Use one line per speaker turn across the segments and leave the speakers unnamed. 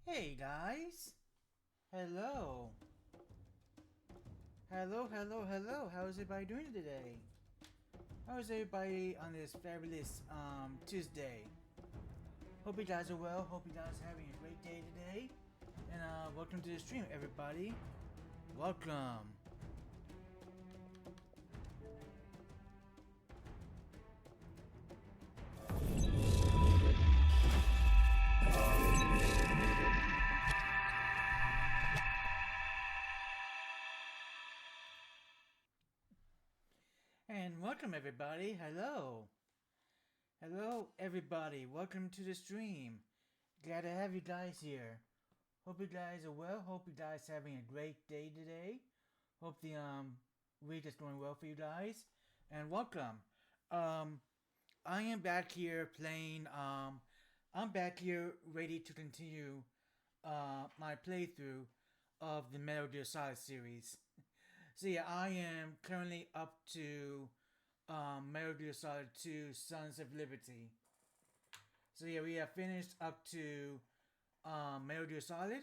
Hey guys! Hello! Hello! How's everybody doing today? How's everybody on this fabulous Tuesday? Hope you guys are well, hope you guys are having a great day today. And welcome to the stream, everybody. Welcome! And welcome everybody, hello! Hello everybody, welcome to the stream. Glad to have you guys here. Hope you guys are well, hope you guys are having a great day today. Hope the week is going well for you guys. And welcome. I am back here playing I'm back here ready to continue my playthrough of the Metal Gear Solid series. So yeah, I am currently up to Metal Gear Solid 2 Sons of Liberty. So yeah, we have finished up to Metal Gear Solid,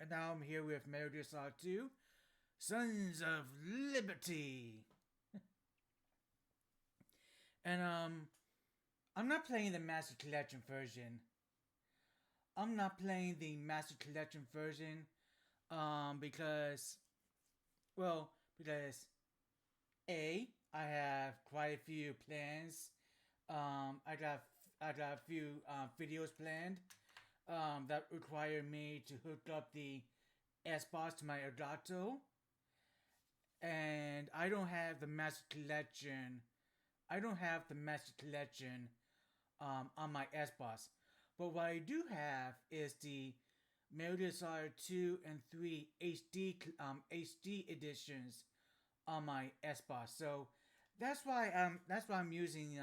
and now I'm here with Metal Gear Solid 2 Sons of Liberty. And I'm not playing the Master Collection version. Because A, I have quite a few plans. I got a few videos planned that require me to hook up the S-Box to my Elgato. And I don't have the Master Collection. On my S-Box. But what I do have is the Metal Gear Solid 2 and 3 HD editions on my S-Box. So that's why I'm using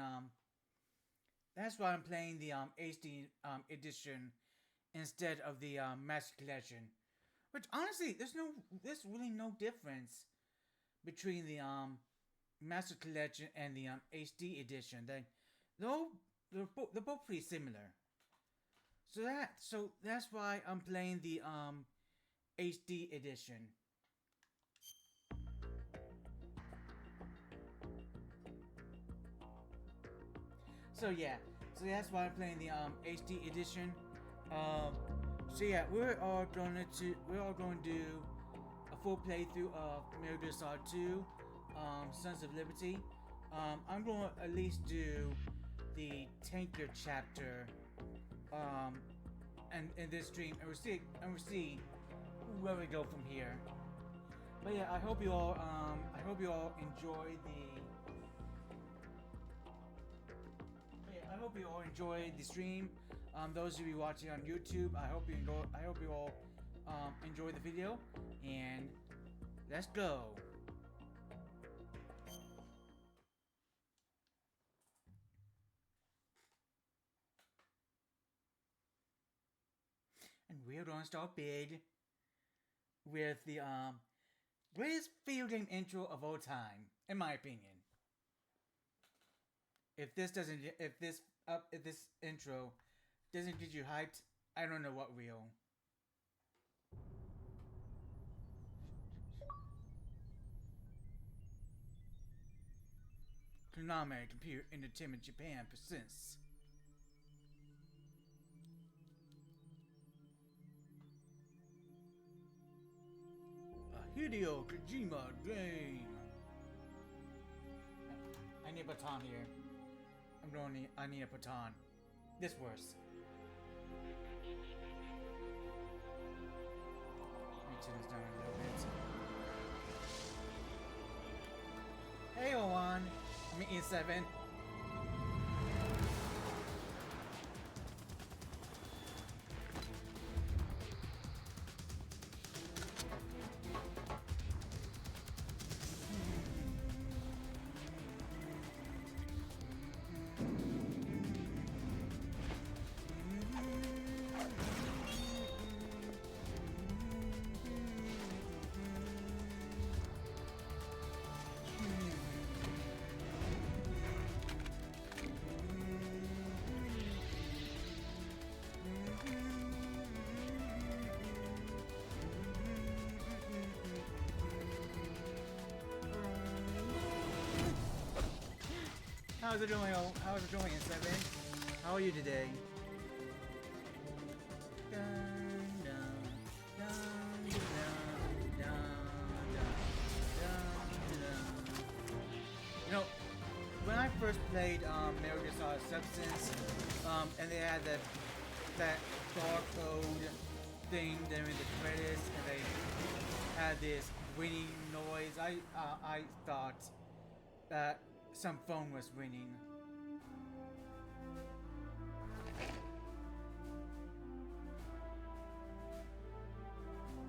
that's why I'm playing the HD edition instead of the Master Collection. Which honestly, there's really no difference between the Master Collection and the HD edition. They're both pretty similar. So that's why I'm playing the HD edition. So that's why I'm playing the HD edition. We're all going to do a full playthrough of Metal Gear Solid 2, Sons of Liberty. I'm going to at least do the tanker chapter, and in this stream, and we'll see where we go from here. But yeah, I hope you all enjoy the stream. Those of you watching on YouTube, I hope you all enjoy the video, and let's go. And we're gonna start big with the greatest video game intro of all time, in my opinion. If this intro doesn't get you hyped, I don't know what will. Konami Computer Entertainment Japan presents a Hideo Kojima game. I need a baton here. I need a baton. This worse. Let me turn this down a little bit. Hey, O1. I mean, E7. How's it going? How's it going, Seven? How are you today? Dun, dun, dun, dun, dun, dun, dun. You know, when I first played Metal Gear Solid Substance, and they had that barcode thing during the credits, and they had this ringing noise, I thought that some phone was ringing.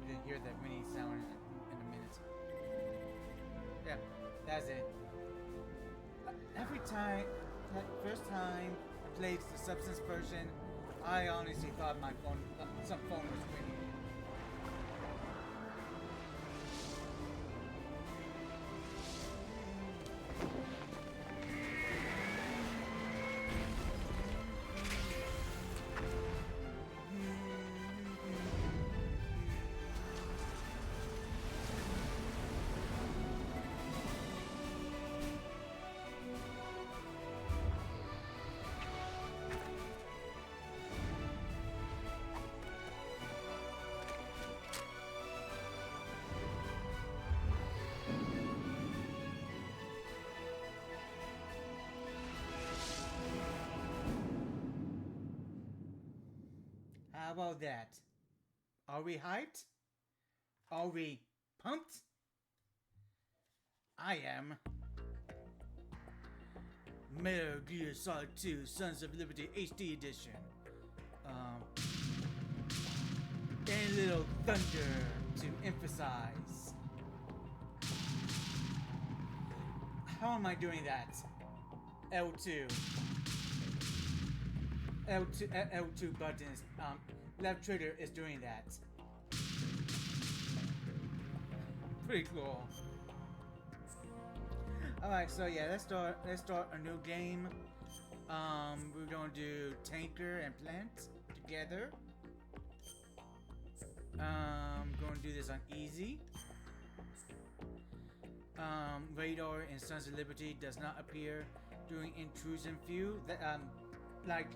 You didn't hear that ringing sound in a minute. Yeah, that's it. Every time, like first time I played the Substance version, I honestly thought my phone, some phone was ringing. How about that? Are we hyped? Are we pumped? I am. Metal Gear Solid 2 Sons of Liberty HD Edition. And a little thunder to emphasize. How am I doing that? L2. L2 buttons. Left trigger is doing that. Pretty cool. Alright, so yeah, let's start a new game. We're gonna do Tanker and Plant together. Gonna do this on easy. Radar in Sons of Liberty does not appear during intrusion view. That like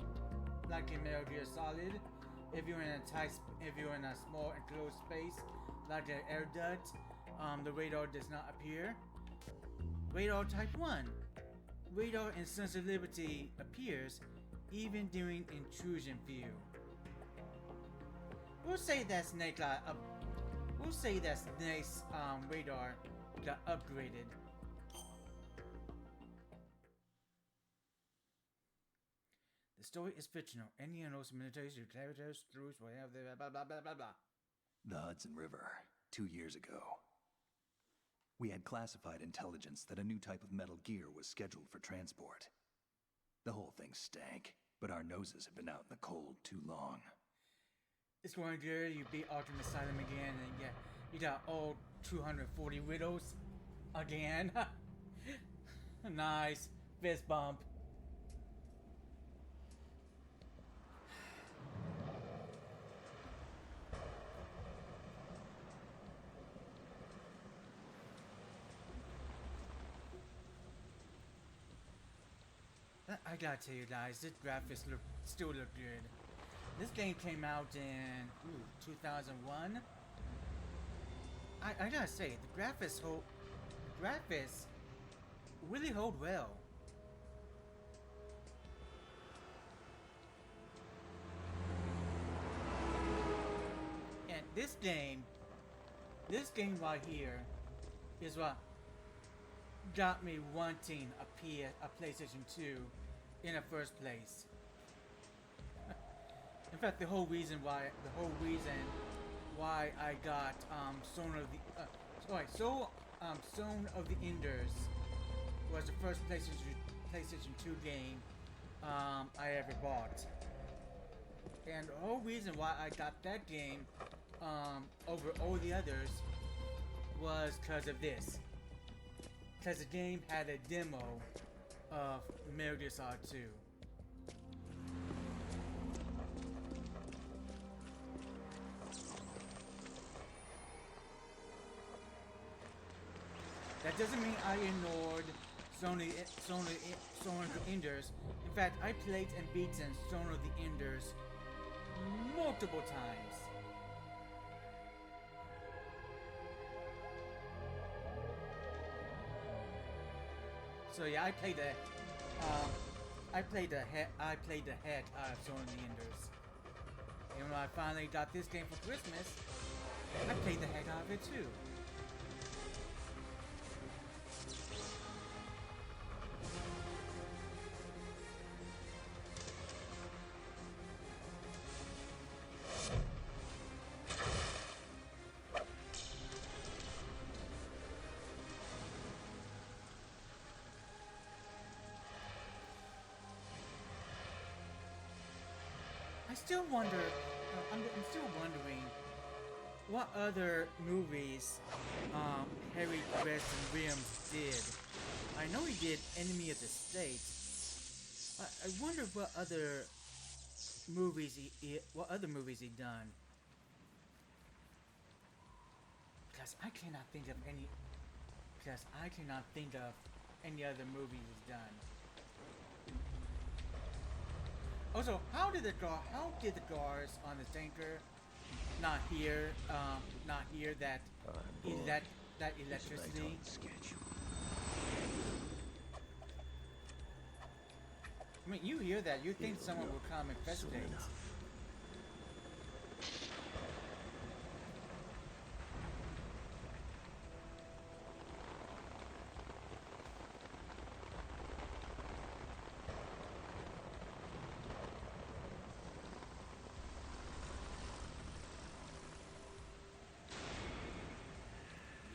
in Metal Gear Solid, if you're in a small enclosed space like an air duct, the radar does not appear. Radar type 1. Radar in Sons of Liberty appears even during intrusion view. We'll say that Snake Snake's radar got upgraded. The story is fictional. Any and those militaries, characters, throughs, whatever, blah blah blah blah blah.
The Hudson River, 2 years ago. We had classified intelligence that a new type of metal gear was scheduled for transport. The whole thing stank, but our noses had been out in the cold too long.
It's going good. You beat Arkham Asylum again, and yeah, you got all 240 widows again. Nice. Fist bump. I gotta tell you guys, this graphics still look good. This game came out in 2001. I gotta say, the graphics really hold well. And this game right here is what got me wanting a PlayStation 2 in the first place. In fact, the whole reason why I got Zone of the Enders was the first PlayStation 2 game I ever bought. And the whole reason why I got that game over all the others was because of this. Because the game had a demo of Metal Gear Solid 2. That doesn't mean I ignored Sonar the Enders. In fact, I played and beaten Sonar the Enders multiple times. So yeah, I played the heck out of Sonar the Enders. And when I finally got this game for Christmas, I played the heck out of it too. I'm still wondering what other movies Harry Preston Williams did. I know he did Enemy of the State. I wonder what other movies he done. Because I cannot think of any. Because I cannot think of any other movies he's done. Also, how did the guards on the tanker not hear that electricity? I mean, you hear that, you think someone will come investigate.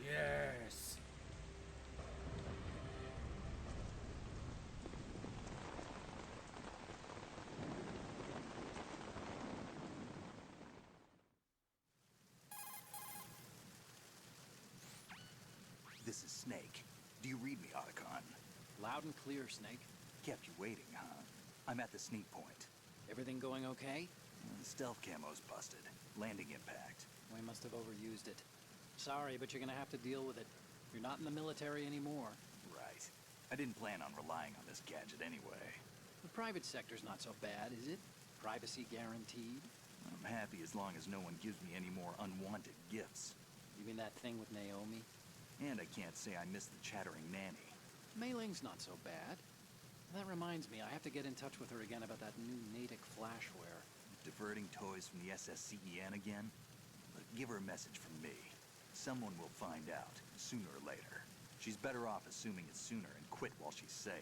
Yes.
This is Snake. Do you read me, Otacon?
Loud and clear, Snake.
Kept you waiting, huh? I'm at the sneak point.
Everything going okay?
The stealth camo's busted. Landing impact.
We must have overused it. Sorry, but you're gonna have to deal with it. You're not in the military anymore.
Right. I didn't plan on relying on this gadget anyway.
The private sector's not so bad, is it? Privacy guaranteed?
I'm happy as long as no one gives me any more unwanted gifts.
You mean that thing with Naomi?
And I can't say I miss the chattering nanny.
Mei Ling's not so bad. That reminds me, I have to get in touch with her again about that new Natick flashware.
Diverting toys from the SSCEN again? But give her a message from me. Someone will find out, sooner or later. She's better off assuming it sooner and quit while she's safe.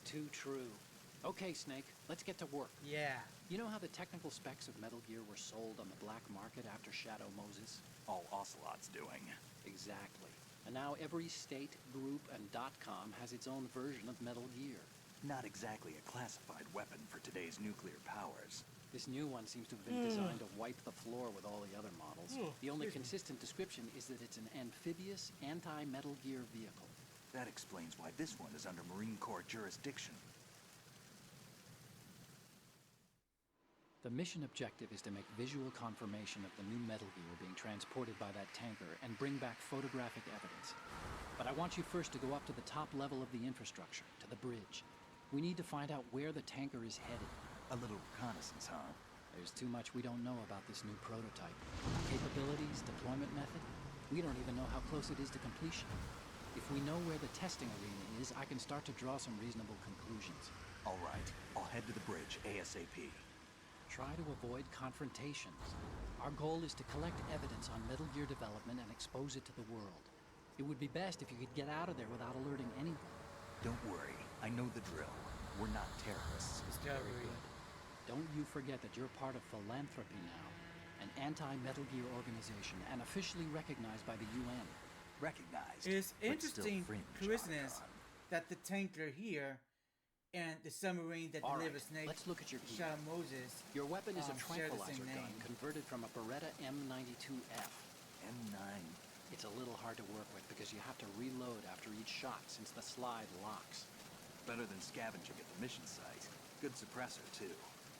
Too true. Okay, Snake, let's get to work.
Yeah.
You know how the technical specs of Metal Gear were sold on the black market after Shadow Moses?
All Ocelot's doing.
Exactly. And now every state, group, and .com has its own version of Metal Gear.
Not exactly a classified weapon for today's nuclear powers.
This new one seems to have been designed to wipe the floor with all the other models. The only consistent description is that it's an amphibious, anti-Metal Gear vehicle.
That explains why this one is under Marine Corps jurisdiction.
The mission objective is to make visual confirmation of the new Metal Gear being transported by that tanker and bring back photographic evidence. But I want you first to go up to the top level of the infrastructure, to the bridge. We need to find out where the tanker is headed.
A little reconnaissance, huh?
There's too much we don't know about this new prototype. Capabilities, deployment method. We don't even know how close it is to completion. If we know where the testing arena is, I can start to draw some reasonable conclusions.
All right, I'll head to the bridge ASAP.
Try to avoid confrontations. Our goal is to collect evidence on Metal Gear development and expose it to the world. It would be best if you could get out of there without alerting anyone.
Don't worry, I know the drill. We're not terrorists.
Discovery.
Very good. Don't you forget that you're part of Philanthropy now, an anti-Metal Gear organization and officially recognized by the UN.
Recognized.
It's
but still
interesting
fringe,
coincidence
Otacon.
that the tanker here and the submarine that
All
delivers
right,
Snake
let's look at your gear.
Shadow Moses.
Your weapon is a
share the
tranquilizer
same
gun
name.
converted from a Beretta M92F.
M9.
It's a little hard to work with because you have to reload after each shot since the slide locks.
Better than scavenging at the mission site. Good suppressor, too.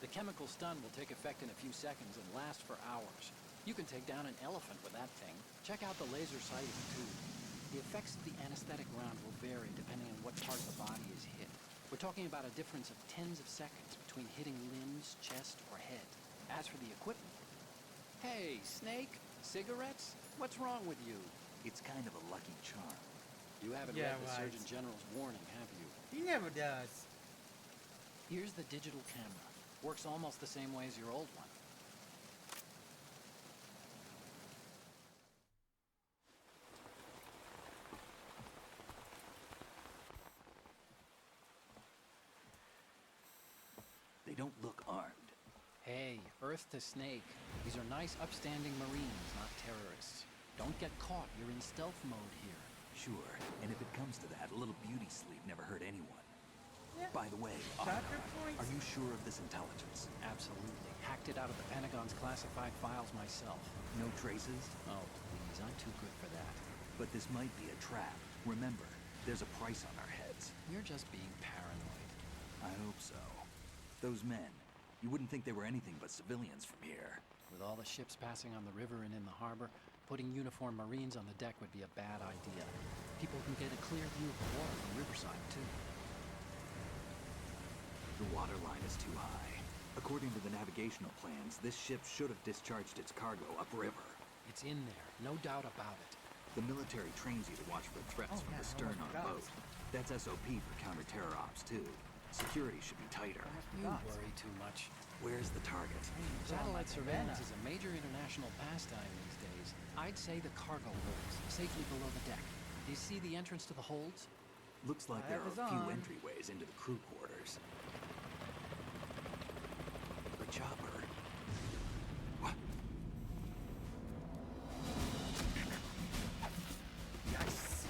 The chemical stun will take effect in a few seconds and last for hours. You can take down an elephant with that thing. Check out the laser sighting, too. The effects of the anesthetic round will vary depending on what part of the body is hit. We're talking about a difference of tens of seconds between hitting limbs, chest, or head. As for the equipment... Hey, Snake, cigarettes? What's wrong with you?
It's kind of a lucky charm.
You haven't
Yeah,
read the
right.
Surgeon General's warning, have you?
He never does.
Here's the digital camera. Works almost the same way as your old one.
They don't look armed.
Hey, Earth to Snake. These are nice, upstanding Marines, not terrorists. Don't get caught. You're in stealth mode here.
Sure, and if it comes to that, a little beauty sleep never hurt anyone.
Yeah.
By the way,
Doctor points.
are you sure of this intelligence?
Absolutely. Hacked it out of the Pentagon's classified files myself.
No traces?
Oh, please. I'm too good for that.
But this might be a trap. Remember, there's a price on our heads.
You're just being paranoid.
I hope so. Those men, you wouldn't think they were anything but civilians from here.
With all the ships passing on the river and in the harbor, putting uniformed Marines on the deck would be a bad idea. People can get a clear view of the water from Riverside, too.
The water line is too high. According to the navigational plans, this ship should have discharged its cargo upriver.
It's in there, no doubt about it.
The military trains you to watch for threats from
Yeah,
the stern
almost
on
forgot.
boat. That's SOP for counter-terror ops, too. Security should be tighter.
You worry too much.
Where's the target?
Satellite surveillance is a major international pastime these days. I'd say the cargo holds, safely below the deck. Do you see the entrance to the holds?
Looks like there are
Fire
a few
is on.
entryways into the crew quarters. The chopper. What?
Yes.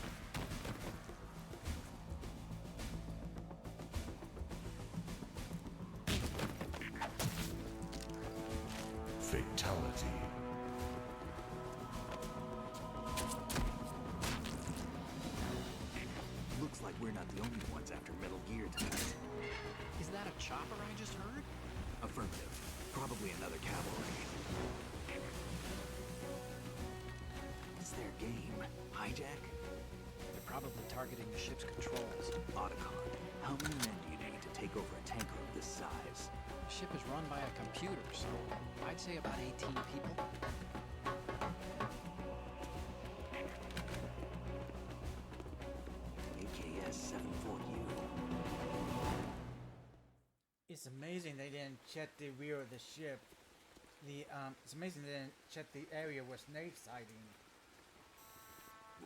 Fatality.
Looks like we're not the only ones after Metal Gear tonight.
Is that a chopper I just heard?
Affirmative. Probably another cavalry. What's their game? Hijack?
They're probably targeting the ship's controls.
Otacon. How many men do you need to take over a tanker of this size?
The ship is run by a computer, so I'd say about 18 people.
AKS 74U.
It's amazing they didn't check the rear of the ship. It's amazing they didn't check the area where Snake's hiding.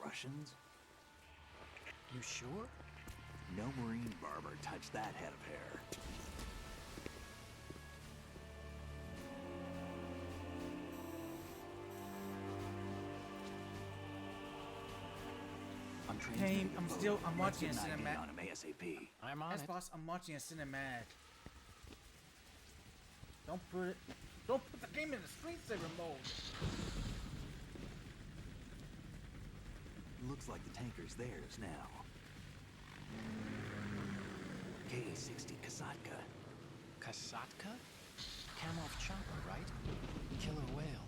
Russians?
You sure?
No Marine barber touched that head of hair. I'm transmitting a boat.
I'm
Let's
watching
get
a
an ID
cinematic.
on him ASAP.
I'm on
Yes,
it.
boss, I'm watching a cinematic. Don't put the game in the screensaver mode.
Looks like the tanker's theirs now. KA-60 Kasatka.
Kasatka? Kamov chopper, right? Killer whale.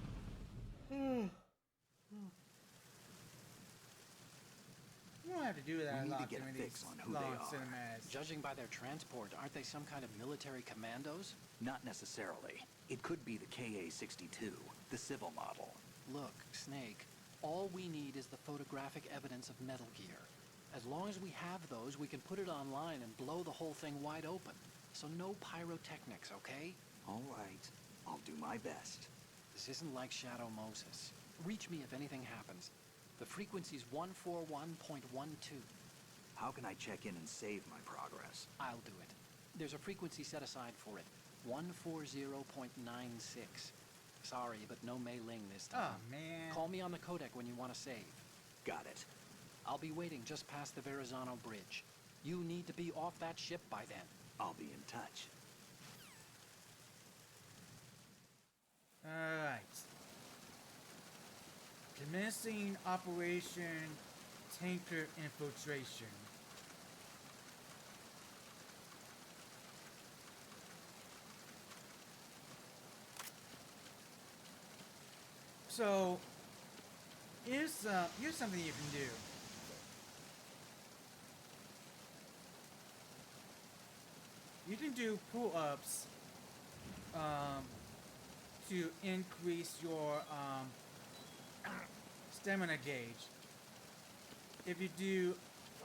You don't have to do that
We
a
need to
lot
get a
during
fix
these
on who they
long
are.
cinematics.
Judging by their transport, aren't they some kind of military commandos?
Not necessarily. It could be the KA-62, the civil model.
Look, Snake, all we need is the photographic evidence of Metal Gear. As long as we have those, we can put it online and blow the whole thing wide open. So no pyrotechnics, okay?
All right. I'll do my best.
This isn't like Shadow Moses. Reach me if anything happens. The frequency's 141.12.
How can I check in and save my progress?
I'll do it. There's a frequency set aside for it. 140.96. Sorry, but no mailing this time.
Oh man.
Call me on the codec when you want to save.
Got it.
I'll be waiting just past the Verrazano Bridge. You need to be off that ship by then.
I'll be in touch.
Alright. Commencing Operation Tanker Infiltration. So, here's something you can do. you can do pull-ups to increase your stamina gauge. If you do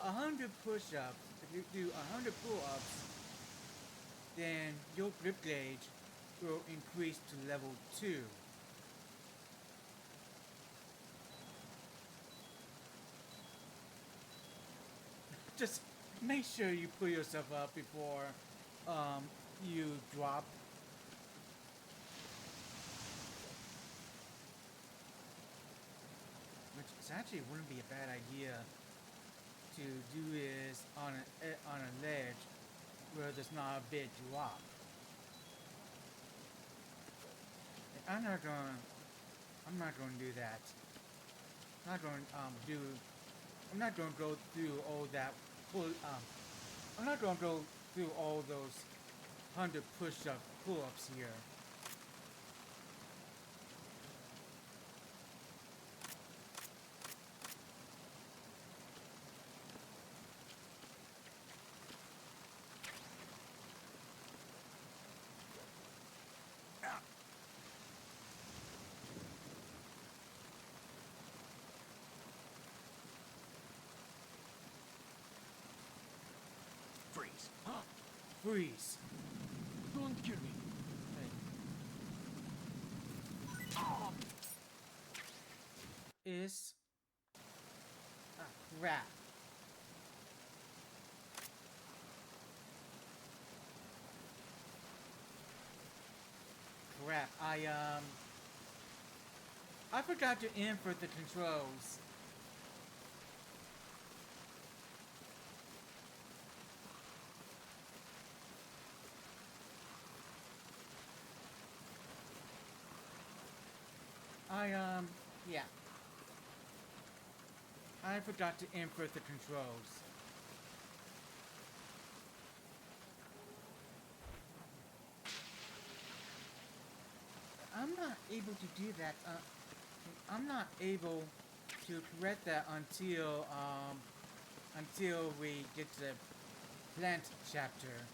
100 push-ups, if you do 100 pull-ups, then your grip gauge will increase to level 2. Just make sure you pull yourself up before you drop. Which is actually wouldn't be a bad idea to do is on a ledge where there's not a big drop. And I'm not gonna do that. I'm not gonna go through all that I'm not gonna go through all those 100 pull-ups here.
Freeze.
Freeze.
Don't kill me.
Is crap. Crap. I forgot to input the controls. Yeah. I forgot to input the controls. I'm not able to do that. I'm not able to correct that until we get to the plant chapter.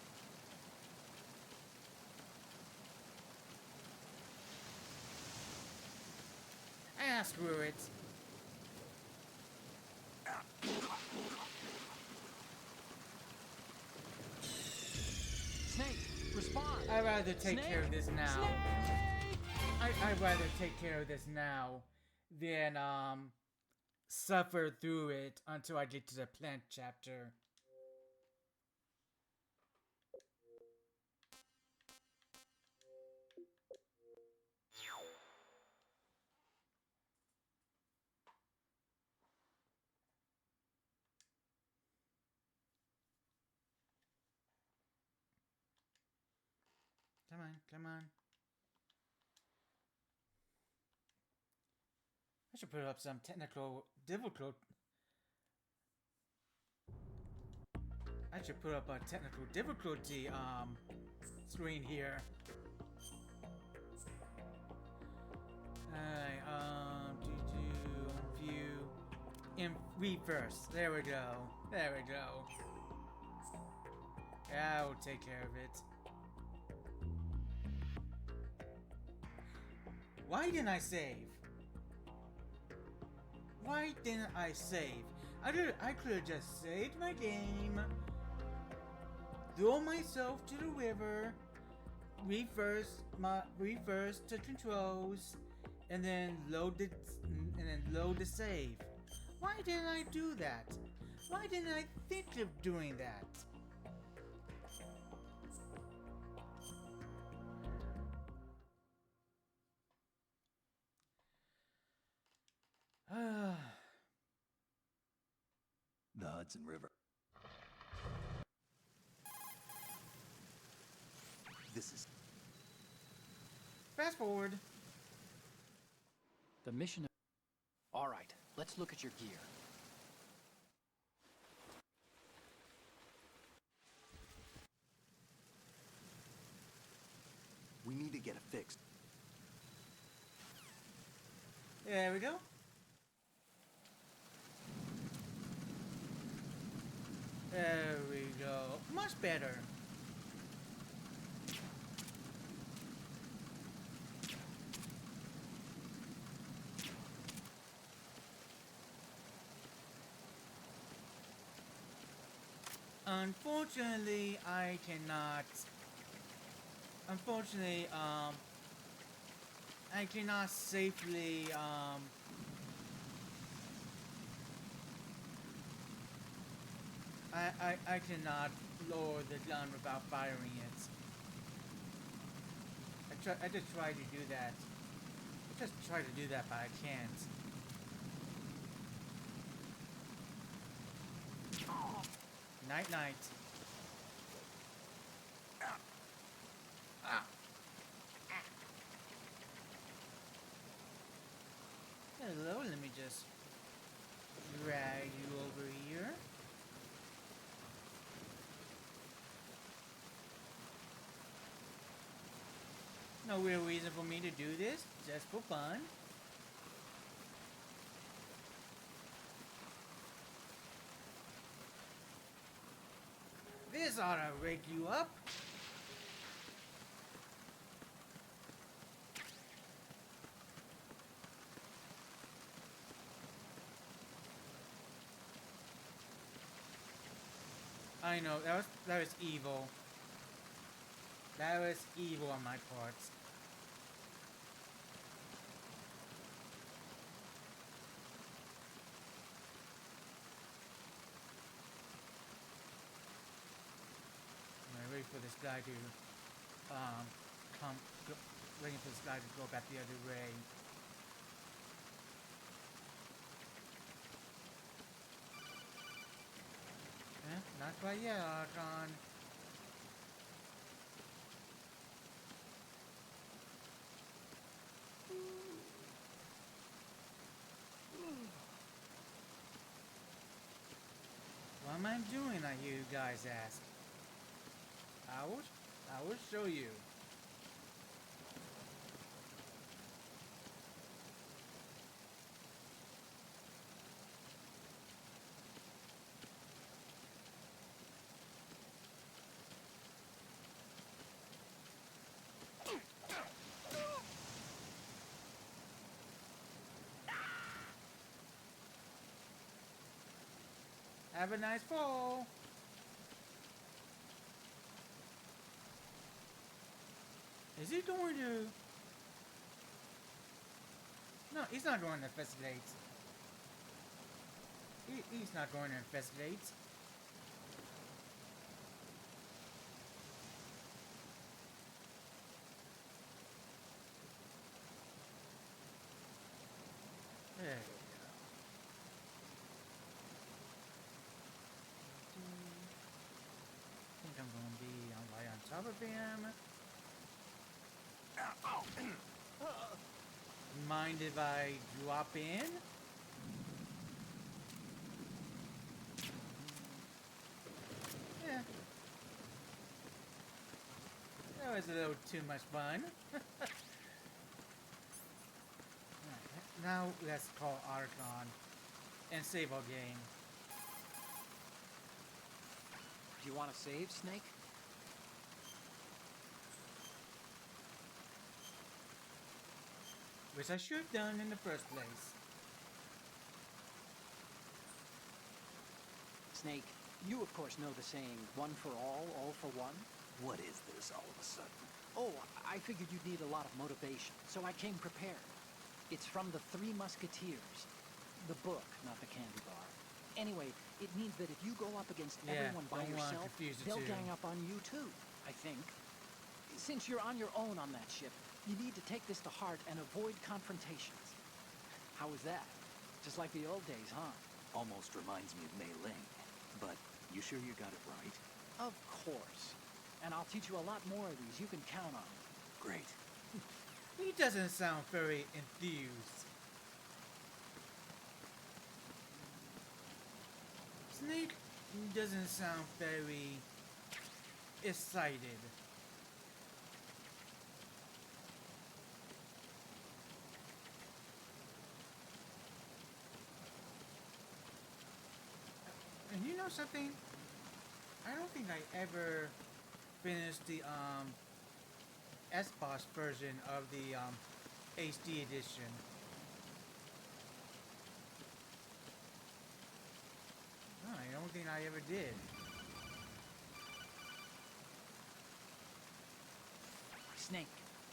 Ah, screw it.
Snake, respond.
I'd rather take
Snake?
care of this now.
Snake!
I'd rather take care of this now than suffer through it until I get to the plant chapter. Come on, come on. I should put up some technical difficult. I should put up a technical difficulty screen here. Alright, view in reverse. There we go. There we go. Yeah, we'll take care of it. Why didn't I save? Why didn't I save? I could have just saved my game, throw myself to the river, reverse the controls, and then load the save. Why didn't I do that? Why didn't I think of doing that?
The Hudson River. This is...
Fast forward.
The mission... All right, let's look at your gear.
We need to get it fixed.
There we go. There we go. Much better. Unfortunately, I cannot. Unfortunately, I cannot safely, I cannot lower the gun without firing it. I just tried to do that. I just tried to do that, but I can't. Night night. Ah. Hello, let me just drag you over here. No real reason for me to do this, just for fun. This ought to wake you up. I know, that was evil. That was evil on my part. I'm waiting for this guy to waiting for this guy to go back the other way. Not quite yet, Archon. What am I doing, I hear you guys ask. I will show you. Have a nice fall. Is he going to? No, he's not going to investigate. He's not going to investigate. There we go. I think I'm going to be right on top of him. Mind if I drop in? Yeah. That was a little too much fun. Now let's call Archon and save our game.
Do you want to save, Snake?
Which I should have done in the first place.
Snake, you of course know the saying, one for all for one?
What is this all of a sudden?
Oh, I figured you'd need a lot of motivation, so I came prepared. It's from the Three Musketeers. The book, not the candy bar. Anyway, it means that if you go up against everyone by yourself, they'll gang up on you too, I think. Since you're on your own on that ship, you need to take this to heart and avoid confrontations. How was that? Just like the old days, huh?
Almost reminds me of Mei Ling. But you sure you got it right?
Of course. And I'll teach you a lot more of these. You can count on me.
Great.
He doesn't sound very enthused. Snake doesn't sound very excited. And you know something? I don't think I ever finished the Xbox version of the HD edition. No, I don't think I ever did.
Snake,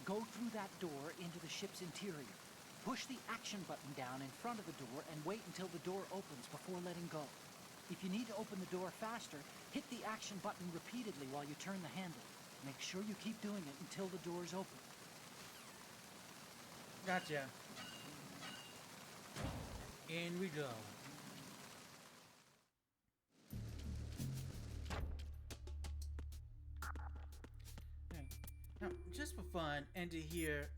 go through that door into the ship's interior. Push the action button down in front of the door and wait until the door opens before letting go. If you need to open the door faster, hit the action button repeatedly while you turn the handle. Make sure you keep doing it until the door's open.
Gotcha. In we go. Okay. Now, just for fun, and to hear,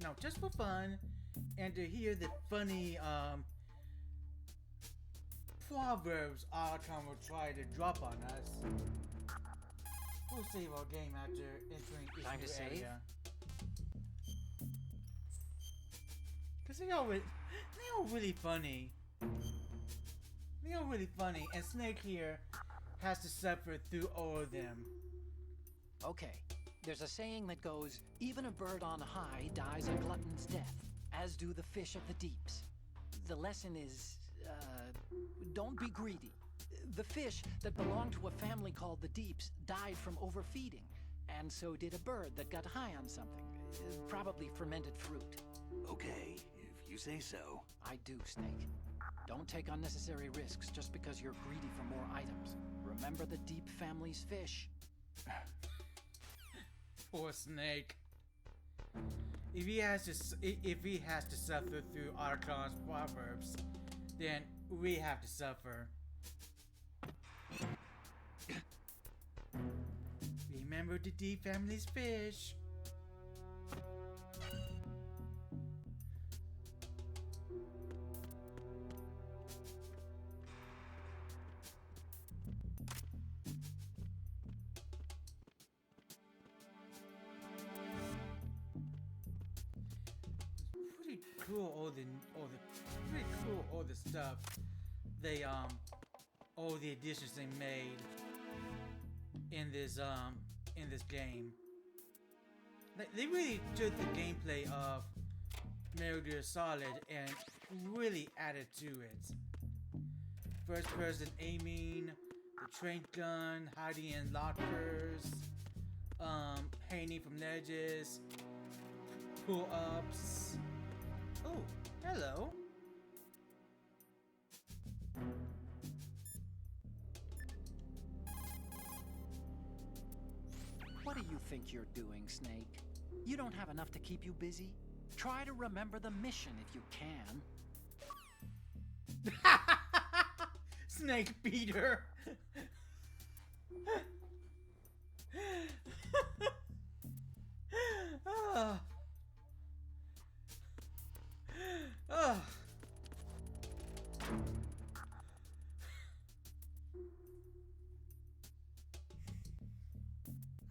the funny, proverbs Alcon will try to drop on us. We'll save our game after entering this
Time
new
to save?
area. Cause they all really funny. They are really funny, and Snake here has to suffer through all of them.
Okay, there's a saying that goes, even a bird on high dies a glutton's death, as do the fish of the deeps. The lesson is, don't be greedy. The fish that belonged to a family called the Deeps died from overfeeding, and so did a bird that got high on something, probably fermented fruit.
Okay, if you say so.
I do, Snake. Don't take unnecessary risks just because you're greedy for more items. Remember the Deep family's fish.
Poor Snake. If he has to suffer through Archon's proverbs, then we have to suffer. Remember the Deep family's fish. Pretty cool all the stuff they all the additions they made in this game. They really took the gameplay of Metal Gear Solid and really added to it. First person aiming, the train gun, hiding in lockers, hanging from ledges, pull-ups. Oh, hello.
What do you think you're doing, Snake? You don't have enough to keep you busy? Try to remember the mission if you can.
Snake beater. Oh. Oh.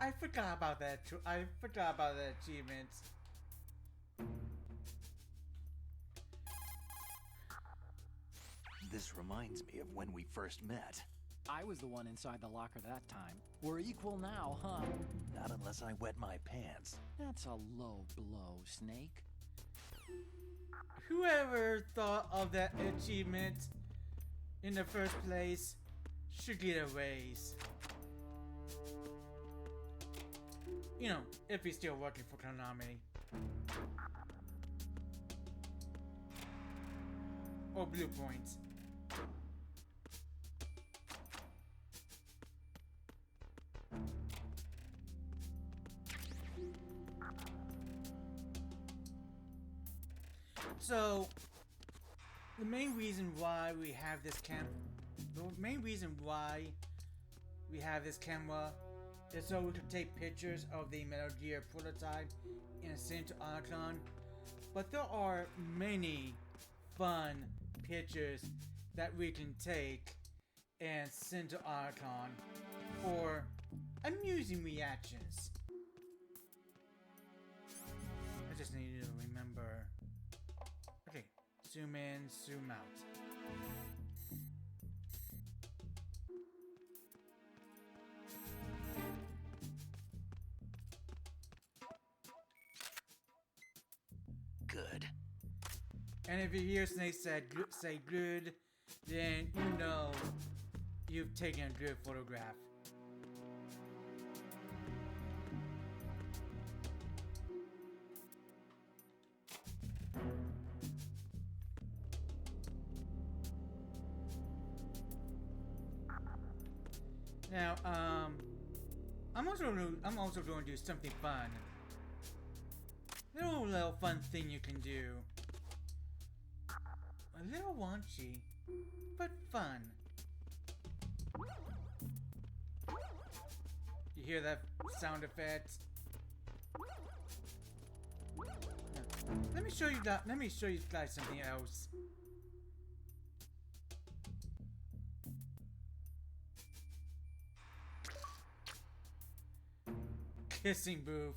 I forgot about that. I forgot about that achievement.
This reminds me of when we first met.
I was the one inside the locker that time. We're equal now, huh?
Not unless I wet my pants.
That's a low blow, Snake.
Whoever thought of that achievement in the first place should get a raise. You know, if he's still working for Konami. Or Blue Point. So, the main reason why we have this camera is so we can take pictures of the Metal Gear prototype and send to Archon. But there are many fun pictures that we can take and send to Archon for amusing reactions. I just need you to remember. Okay, zoom in, zoom out.
Good.
And if you hear Snake say good, then you know you've taken a good photograph. Now, I'm also going to do something fun. Little fun thing you can do. A little waunchy, but fun. You hear that sound effect? Let me show you that. Let me show you guys something else. Kissing booth.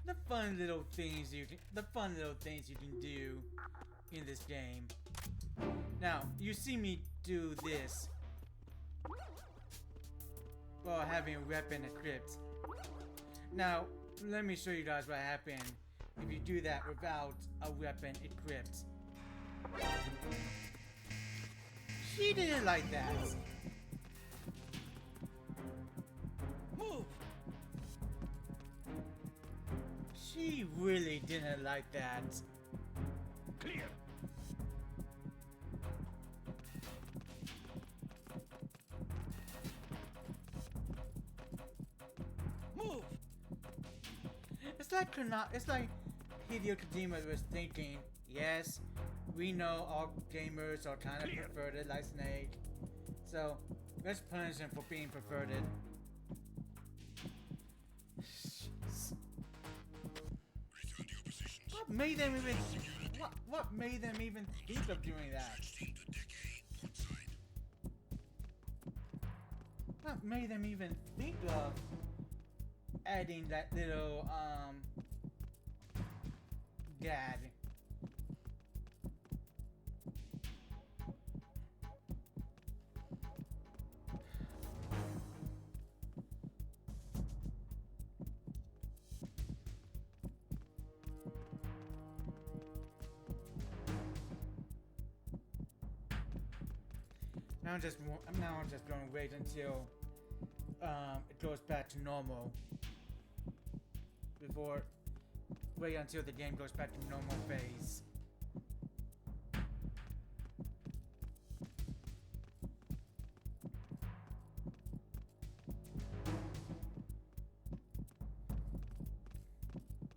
The fun little things you can do in this game. Now, you see me do this while having a weapon equipped. Now, let me show you guys what happened if you do that without a weapon equipped. She didn't like that. Move. She really didn't like that.
Clear.
Move. It's like Hideo Kojima was thinking. Yes, we know all gamers are kind of perverted like Snake, so let's punish him for being perverted. What made them even? What made them even think of doing that? What made them even think of adding that little gag? Now I'm just going to wait until it goes back to normal. Wait until the game goes back to normal phase.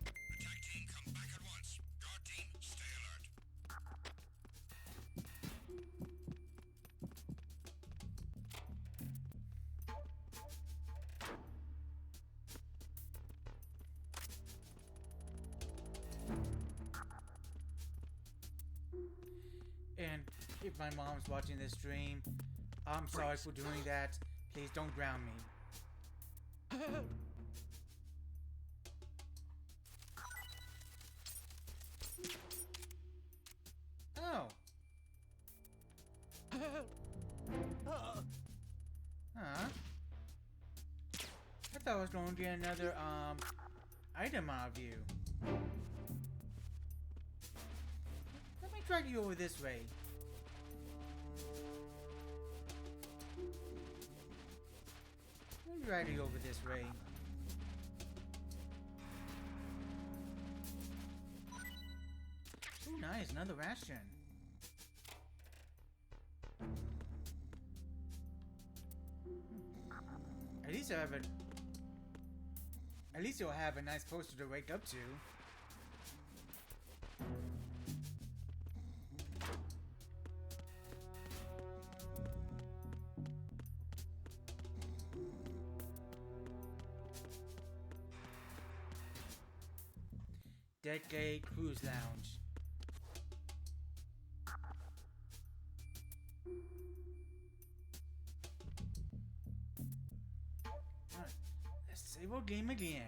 Attack team, come back at once. Guard team, stay alert.
And if my mom's watching this stream, I'm sorry for doing that. Please don't ground me. Oh. Huh? I thought I was going to get another item out of you. Let me drag you over this way. Let me drag you over this way. Ooh, nice, another ration. At least you'll have a nice poster to wake up to. Decade Cruise Lounge. Alright, let's save our game again.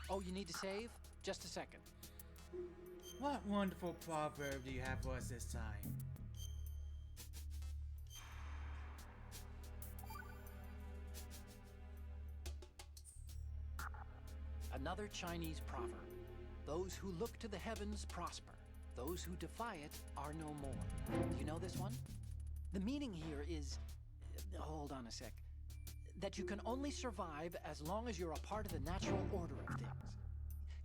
Oh, you need to save? Just a second.
What wonderful proverb do you have for us this time?
Another Chinese proverb. Those who look to the heavens prosper. Those who defy it are no more. Do you know this one? The meaning here is... hold on a sec. that you can only survive as long as you're a part of the natural order of things.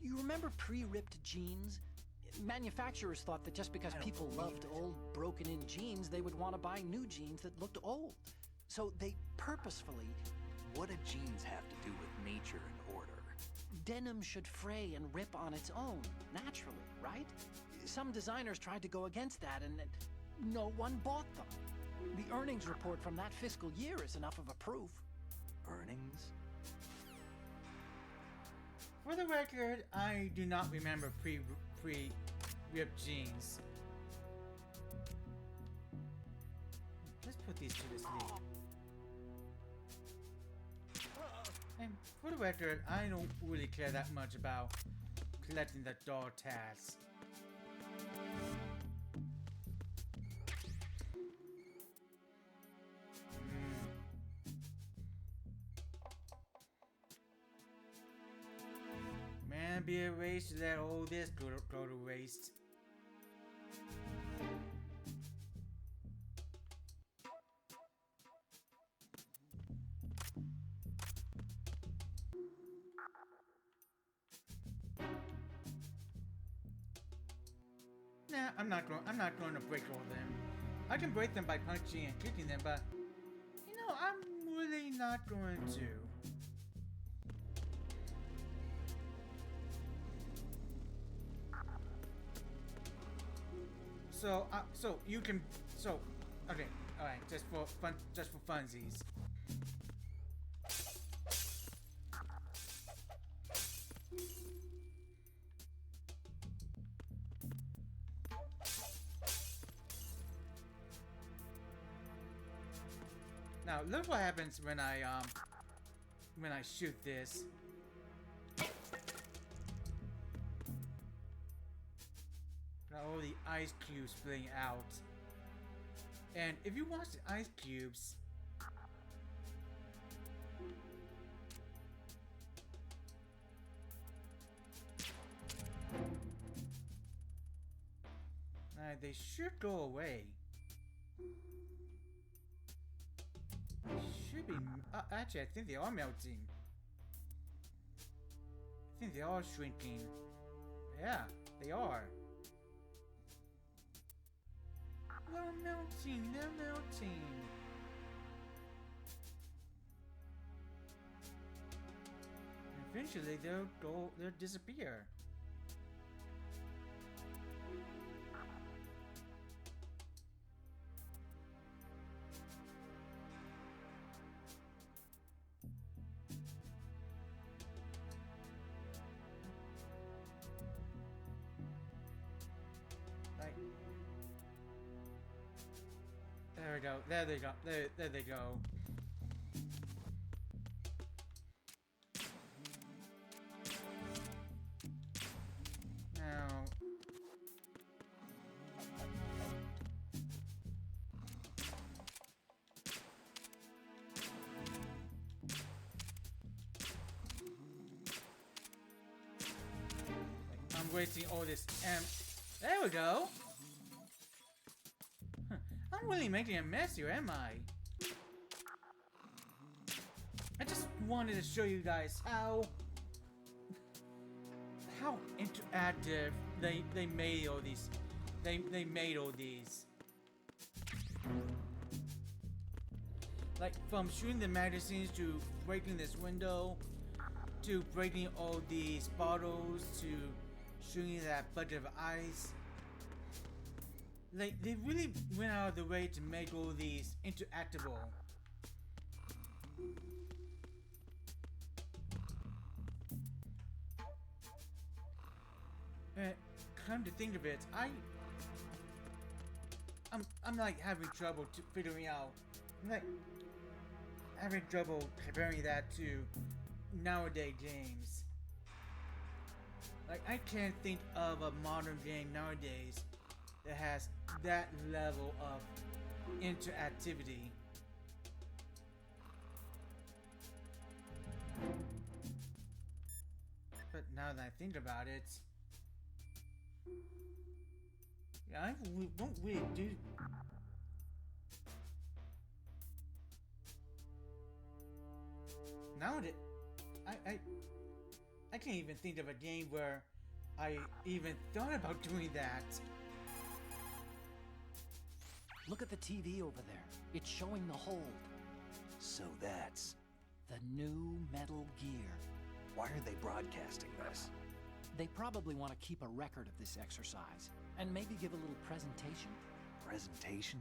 You remember pre-ripped jeans? Manufacturers thought that just because people loved old, broken-in jeans, they would want to buy new jeans that looked old. So they purposefully...
What do jeans have to do with nature and order?
Denim should fray and rip on its own, naturally, right? Some designers tried to go against that, and no one bought them. The earnings report from that fiscal year is enough of a proof.
Earnings?
For the record, I do not remember pre-ripped jeans. Let's put these to the sleep. And for the record, I don't really care that much about collecting the doll tags. Man, be a waste to let all this go to waste. Nah, I'm not going to break all of them. I can break them by punching and kicking them, but you know, I'm really not going to. So you can, okay, all right, just for funsies. Now look what happens when I shoot this. All the ice cubes spilling out. And if you watch the ice cubes, they should go away. They should be. Actually, I think they are melting. I think they are shrinking. Yeah, they are. They're melting, they're melting. Eventually they'll disappear. There we go. There they go. There they go. Now, I'm wasting all this there we go. I'm really making a mess here, am I? I just wanted to show you guys how interactive they made all these. They made all these. Like from shooting the magazines to breaking this window, to breaking all these bottles, to shooting that bucket of ice. Like, they really went out of the way to make all these interactable. Come to think of it, I'm like having trouble figuring out, like having trouble comparing that to nowadays games. Like, I can't think of a modern game nowadays that has that level of interactivity. But now that I think about it, yeah, I don't really do. Now that I can't even think of a game where I even thought about doing that.
Look at the TV over there. It's showing the hold.
So that's...
The new Metal Gear.
Why are they broadcasting this?
They probably want to keep a record of this exercise, and maybe give a little presentation.
Presentation?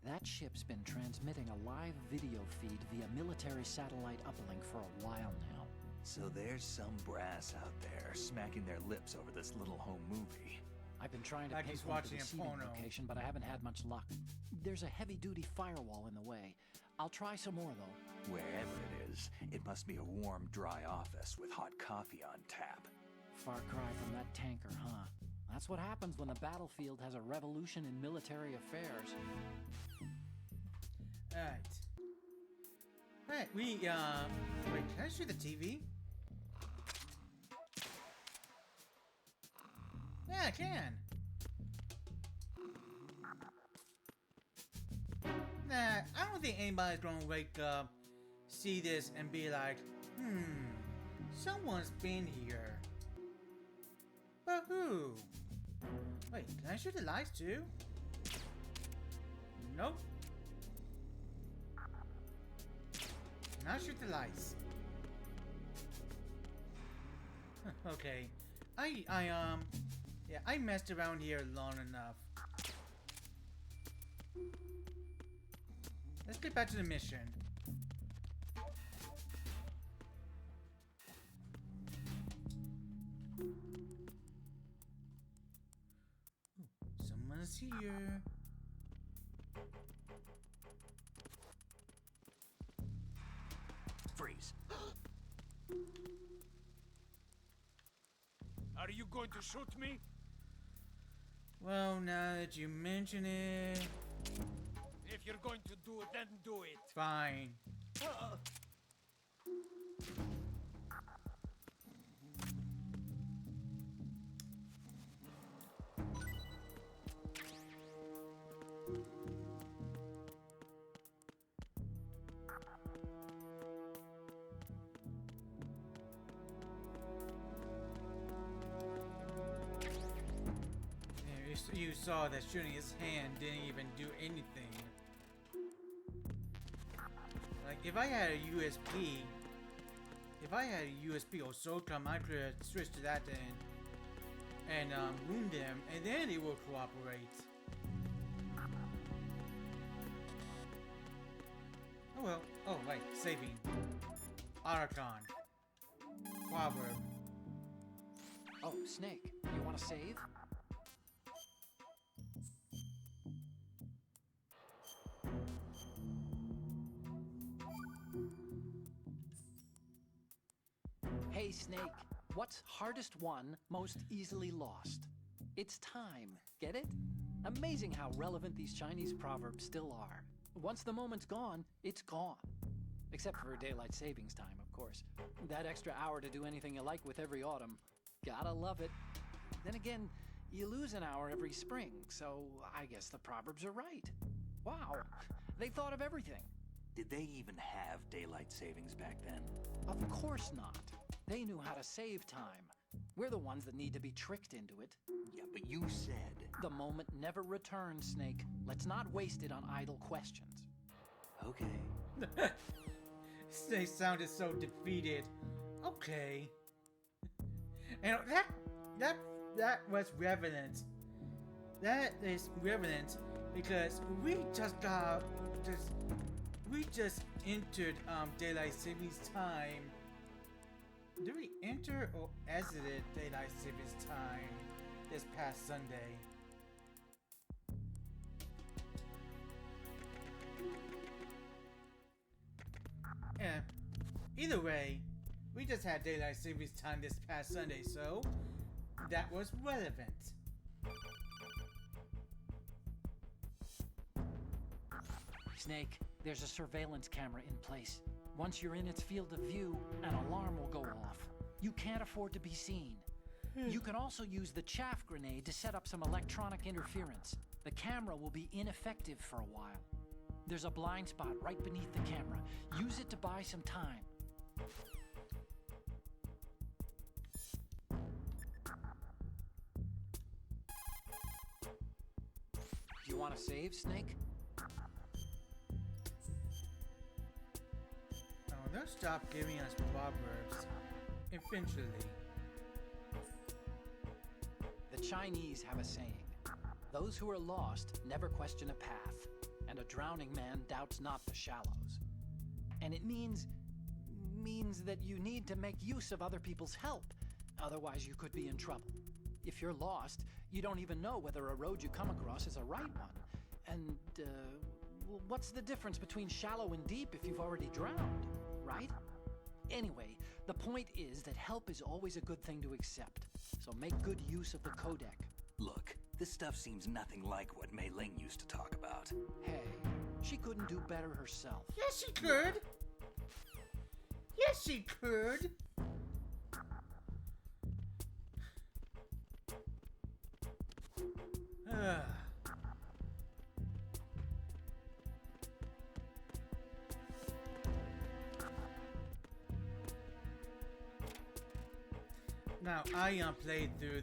That ship's been transmitting a live video feed via military satellite uplink for a while now.
So there's some brass out there smacking their lips over this little home movie.
I've been trying to
Like he's
pinpoint the
watching a
receiving
porno.
location, but I haven't had much luck. There's a heavy-duty firewall in the way. I'll try some more, though.
Wherever it is, it must be a warm, dry office with hot coffee on tap.
Far cry from that tanker, huh? That's what happens when the battlefield has a revolution in military affairs.
Alright. Alright, wait, can I shoot the TV? Yeah, I can. Nah, I don't think anybody's gonna wake up, see this, and be like, someone's been here. But who? Wait, can I shoot the lights too? Nope. Now shoot the lights. Okay. Yeah, I messed around here long enough. Let's get back to the mission. Someone's here.
Freeze.
Are you going to shoot me?
Well, now that you mention it,
If you're going to do it, then do it.
fine. You saw that shooting his hand didn't even do anything. Like, if I had a USB, or SOCOM, I could have switched to that and wound them, and then it will cooperate. Oh well. Oh, right. Saving. Archon. Proverb.
Oh, Snake, you want to save? Hey, Snake, what's hardest won, most easily lost? It's time, get it? Amazing how relevant these Chinese proverbs still are. Once the moment's gone, it's gone. Except for daylight savings time, of course. That extra hour to do anything you like with every autumn. Gotta love it. Then again, you lose an hour every spring, so I guess the proverbs are right. Wow, they thought of everything.
Did they even have daylight savings back then?
Of course not. They knew how to save time. We're the ones that need to be tricked into it.
Yeah, but you said...
The moment never returns, Snake. Let's not waste it on idle questions.
Okay.
They sounded so defeated. Okay. And that was reverent. That is reverent because we just entered daylight savings time. Did we enter or exited daylight savings time this past Sunday? Yeah. Either way, we just had daylight savings time this past Sunday, so that was relevant.
Snake, there's a surveillance camera in place. Once you're in its field of view, an alarm will go off. You can't afford to be seen. You can also use the chaff grenade to set up some electronic interference. The camera will be ineffective for a while. There's a blind spot right beneath the camera. Use it to buy some time. Do you want to save, Snake?
Oh, they'll stop giving us proverbs eventually.
The Chinese have a saying. Those who are lost never question a path, and a drowning man doubts not the shallows. And it means that you need to make use of other people's help. Otherwise, you could be in trouble. If you're lost, you don't even know whether a road you come across is a right one. And, what's the difference between shallow and deep if you've already drowned, right? Anyway, the point is that help is always a good thing to accept. So make good use of the codec.
Look, this stuff seems nothing like what Mei Ling used to talk about.
Hey, she couldn't do better herself.
Yes, she could. Yes, she could. Now I played through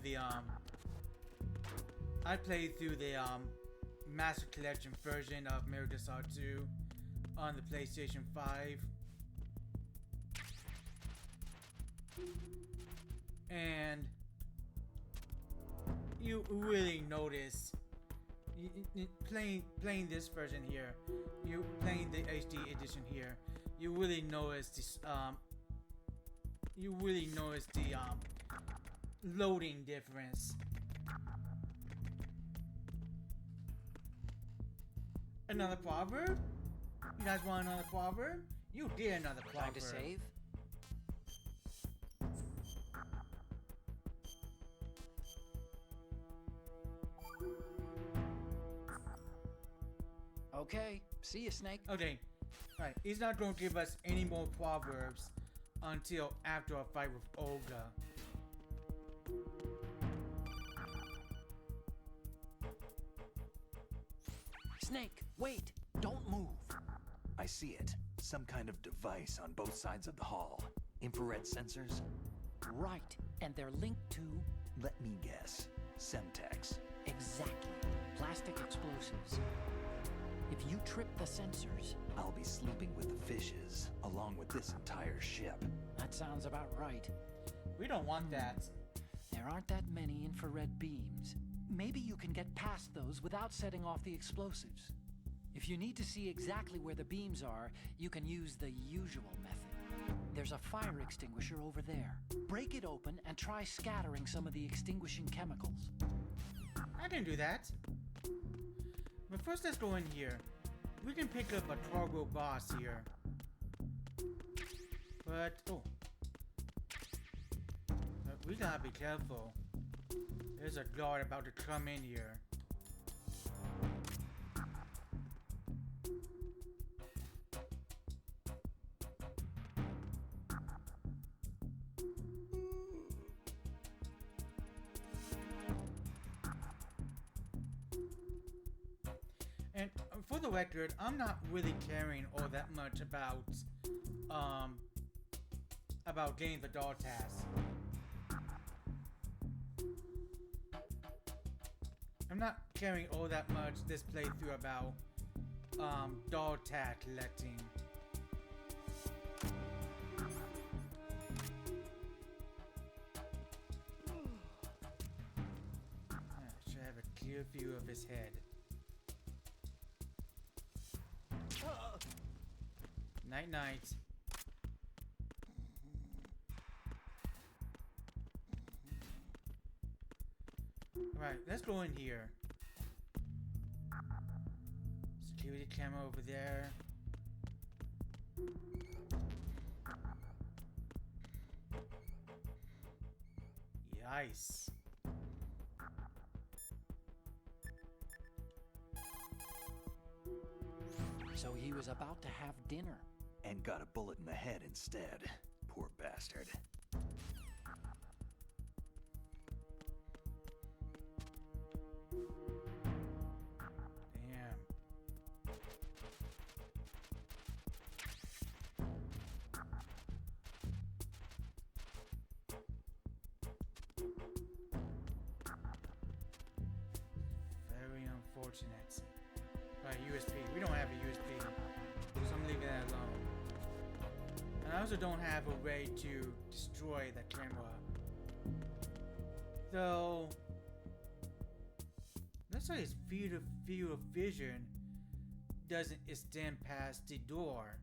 the Master Collection version of Metal Gear Solid 2 on the PlayStation 5. And you really notice playing this version here, you playing the HD edition here, you really notice this loading difference. Another proverb? You guys want another proverb? You did another proverb.
Time to save? Okay, see you, Snake.
Okay, alright, he's not going to give us any more proverbs until after a fight with Olga.
Snake, wait! Don't move!
I see it. Some kind of device on both sides of the hall. Infrared sensors?
Right, and they're linked to...
Let me guess. Semtex.
Exactly. Plastic explosives. If you trip the sensors...
I'll be sleeping with the fishes, along with this entire ship.
That sounds about right.
We don't want that.
There aren't that many infrared beams. Maybe you can get past those without setting off the explosives. If you need to see exactly where the beams are, you can use the usual method. There's a fire extinguisher over there. Break it open and try scattering some of the extinguishing chemicals.
I can do that. But first let's go in here. We can pick up a Torgo boss here. But, but we gotta be careful. There's a guard about to come in here. And for the record, I'm not really caring all that much about getting the dog task. I'm not caring all that much this playthrough about dog tag collecting. I should have a clear view of his head. Night night. Right, let's go in here. Security camera over there. Yikes.
So he was about to have dinner.
And got a bullet in the head instead. Poor bastard.
Damn. unfortunate. Alright, USB. We don't have a USB, so I'm leaving that alone. And I also don't have a way to destroy the camera. So looks like its field of vision doesn't extend past the door.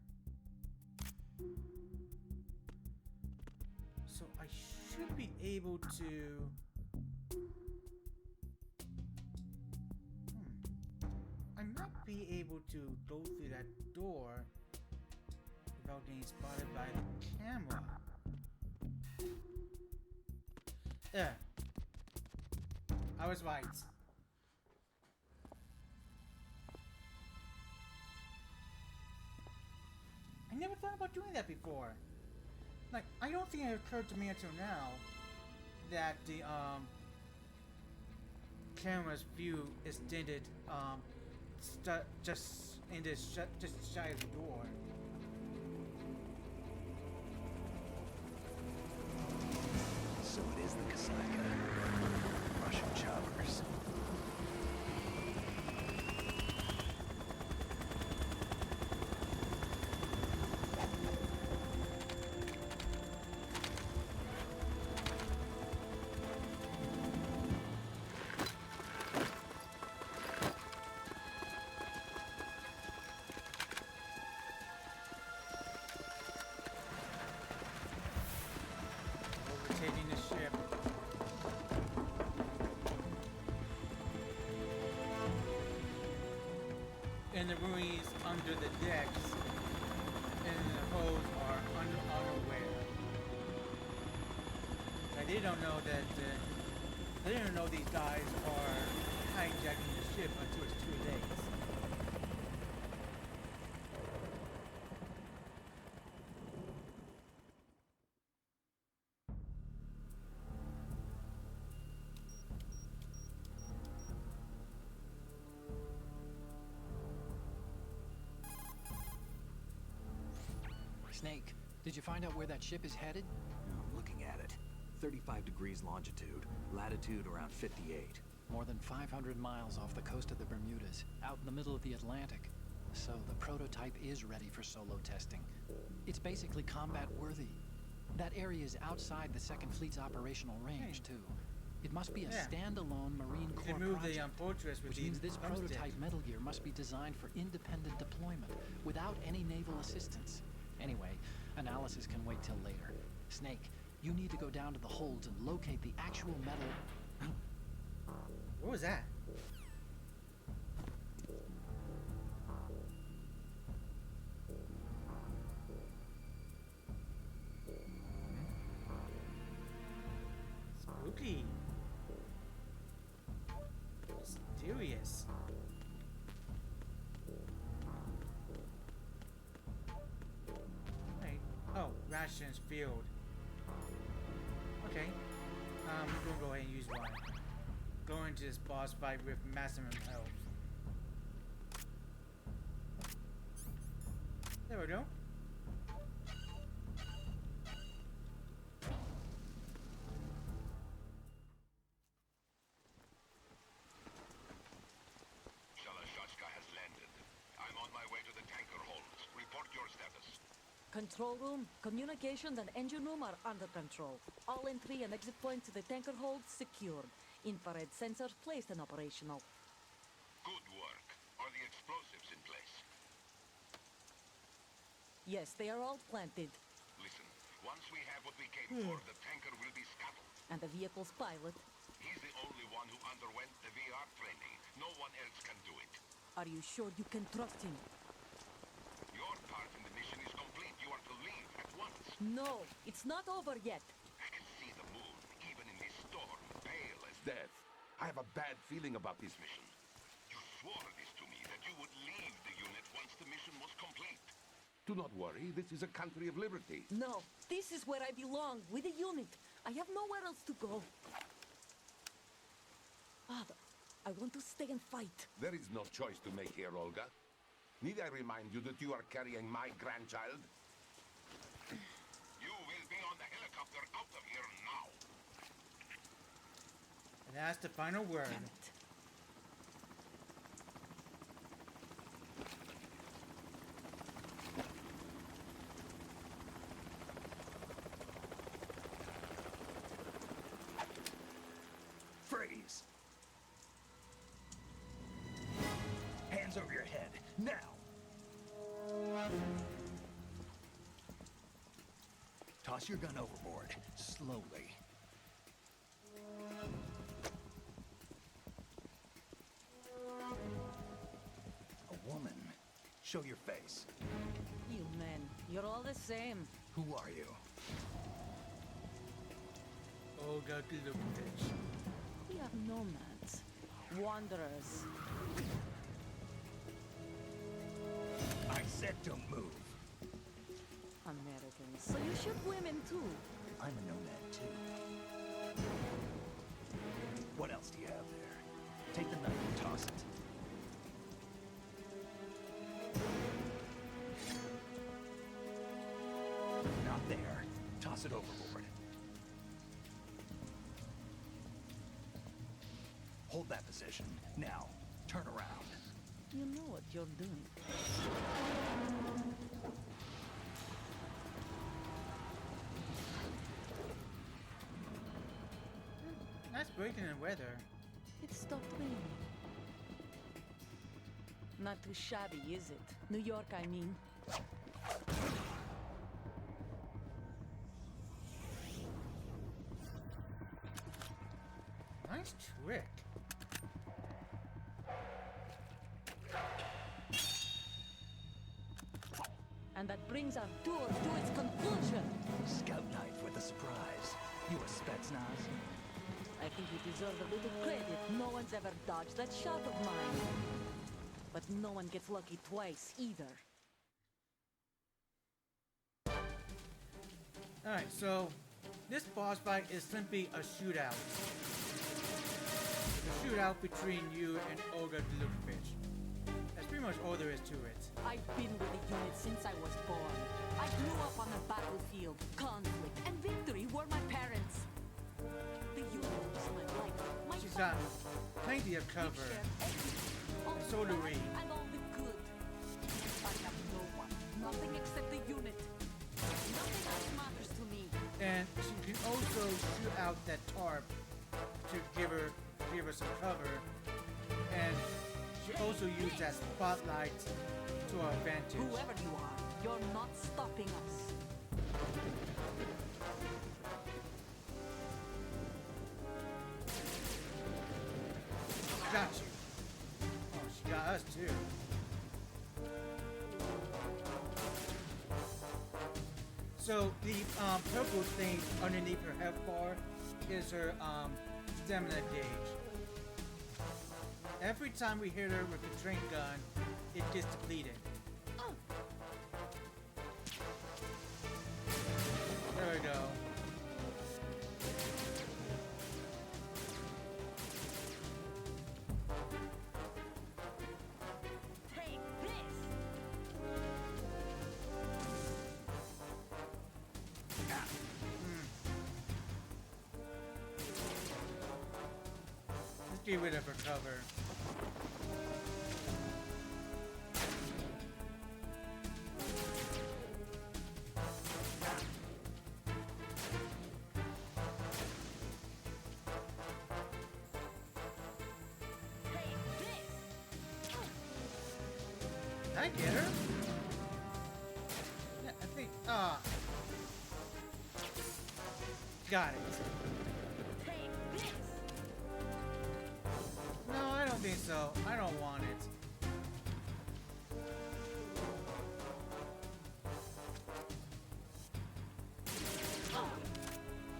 So I should be able to... I might be able to go through that door without getting spotted by the camera. There. I was right. I never thought about doing that before. Like, I don't think it occurred to me until now that the camera's view extended just shy of the door.
So it is the Kasatka. Russian choppers.
Overtaking the ship. And the ruins under the decks and the holes are unaware. Like, they don't know that they don't know these guys are hijacking the ship until it's too late.
Snake, did you find out where that ship is headed?
I'm looking at it. 35 degrees longitude, latitude around 58.
More than 500 miles off the coast of the Bermudas, out in the middle of the Atlantic. So the prototype is ready for solo testing. It's basically combat worthy. That area is outside the Second Fleet's operational range, too. It must be a standalone Marine
They
Corps
moved the
project,
fortress with
which
the
means this
thumbstick.
prototype Metal Gear must be designed for independent deployment, without any naval assistance. Anyway, analysis can wait till later. Snake, you need to go down to the holds and locate the actual metal...
What was that? Spooky. Mysterious. Right. Oh, rations filled. Okay. We're gonna go ahead and use one. Go into this boss fight with maximum health. There we go.
Shalashaska has landed. I'm on my way to the tanker holds. Report your status.
Control room, communications and engine room are under control. All entry and exit points to the tanker hold secured. Infrared sensors placed and operational.
Good work. Are the explosives in place?
Yes, they are all planted.
Listen, once we have what we came for, the tanker will be scuttled.
And the vehicle's pilot.
He's the only one who underwent the VR training. No one else can do it.
Are you sure you can trust him?
Your part in the mission is complete. You are to leave at once.
No, it's not over yet.
I can see the moon, even in this storm, pale as death. I have a bad feeling about this mission. You swore this to me, that you would leave the unit once the mission was complete. Do not worry, this is a country of liberty.
No, this is where I belong, with the unit. I have nowhere else to go. Father, I want to stay and fight.
There is no choice to make here, Olga. Need I remind you that you are carrying my grandchild? You will be on the helicopter out of here now.
And that's the final word.
Damn it.
Now! Toss your gun overboard, slowly. A woman. Show your face.
You men, you're all the same.
Who are you?
Olga Glukevich.
We are nomads, wanderers.
I said don't move.
Americans. So you shoot women too.
I'm a nomad too. What else do you have there? Take the knife and toss it. Not there. Toss it overboard. Hold that position. Now, turn around.
You know what you're doing.
Nice breaking in weather.
It stopped raining. Not too shabby, is it? New York, I mean.
Nice trick.
And that brings our tour to its conclusion.
Scout knife with a surprise. You a Spetsnaz?
I think you deserve a little credit. No one's ever dodged that shot of mine. But no one gets lucky twice, either.
Alright, so this boss fight is simply a shootout. It's a shootout between you and Olga Glukevich. That's pretty much all there is to it.
I've been with the unit since I was born. I grew up on the battlefield. Conflict and victory were my parents. The unit was my life, my
She's
family.
got plenty of cover.
We share everything, all the
So do
bad
we.
and all the good. I have no one, nothing except the unit. Nothing else matters to me.
And she can also shoot out that tarp to give her some cover. And she also used that spotlight to her advantage.
Whoever you are, you're not stopping us.
Got you. Oh, she got us too. So the purple thing underneath her health bar is her stamina gauge. Every time we hit her with the train gun, it gets depleted. There we go.
Take this!
Let's get rid of her cover.
Take this!
Did I get her? Yeah, I think. Got it.
Take this!
No, I don't think so. I don't want it.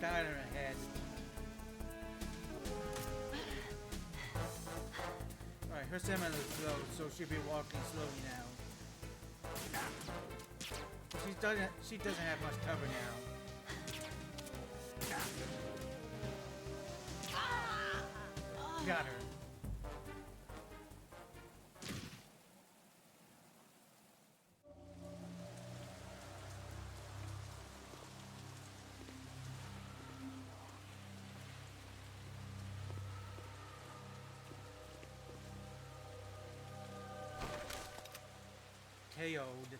Got her in her head. Alright, her stamina is low, so she'll be walking slowly now. She doesn't have much cover now. Got her. KO'd.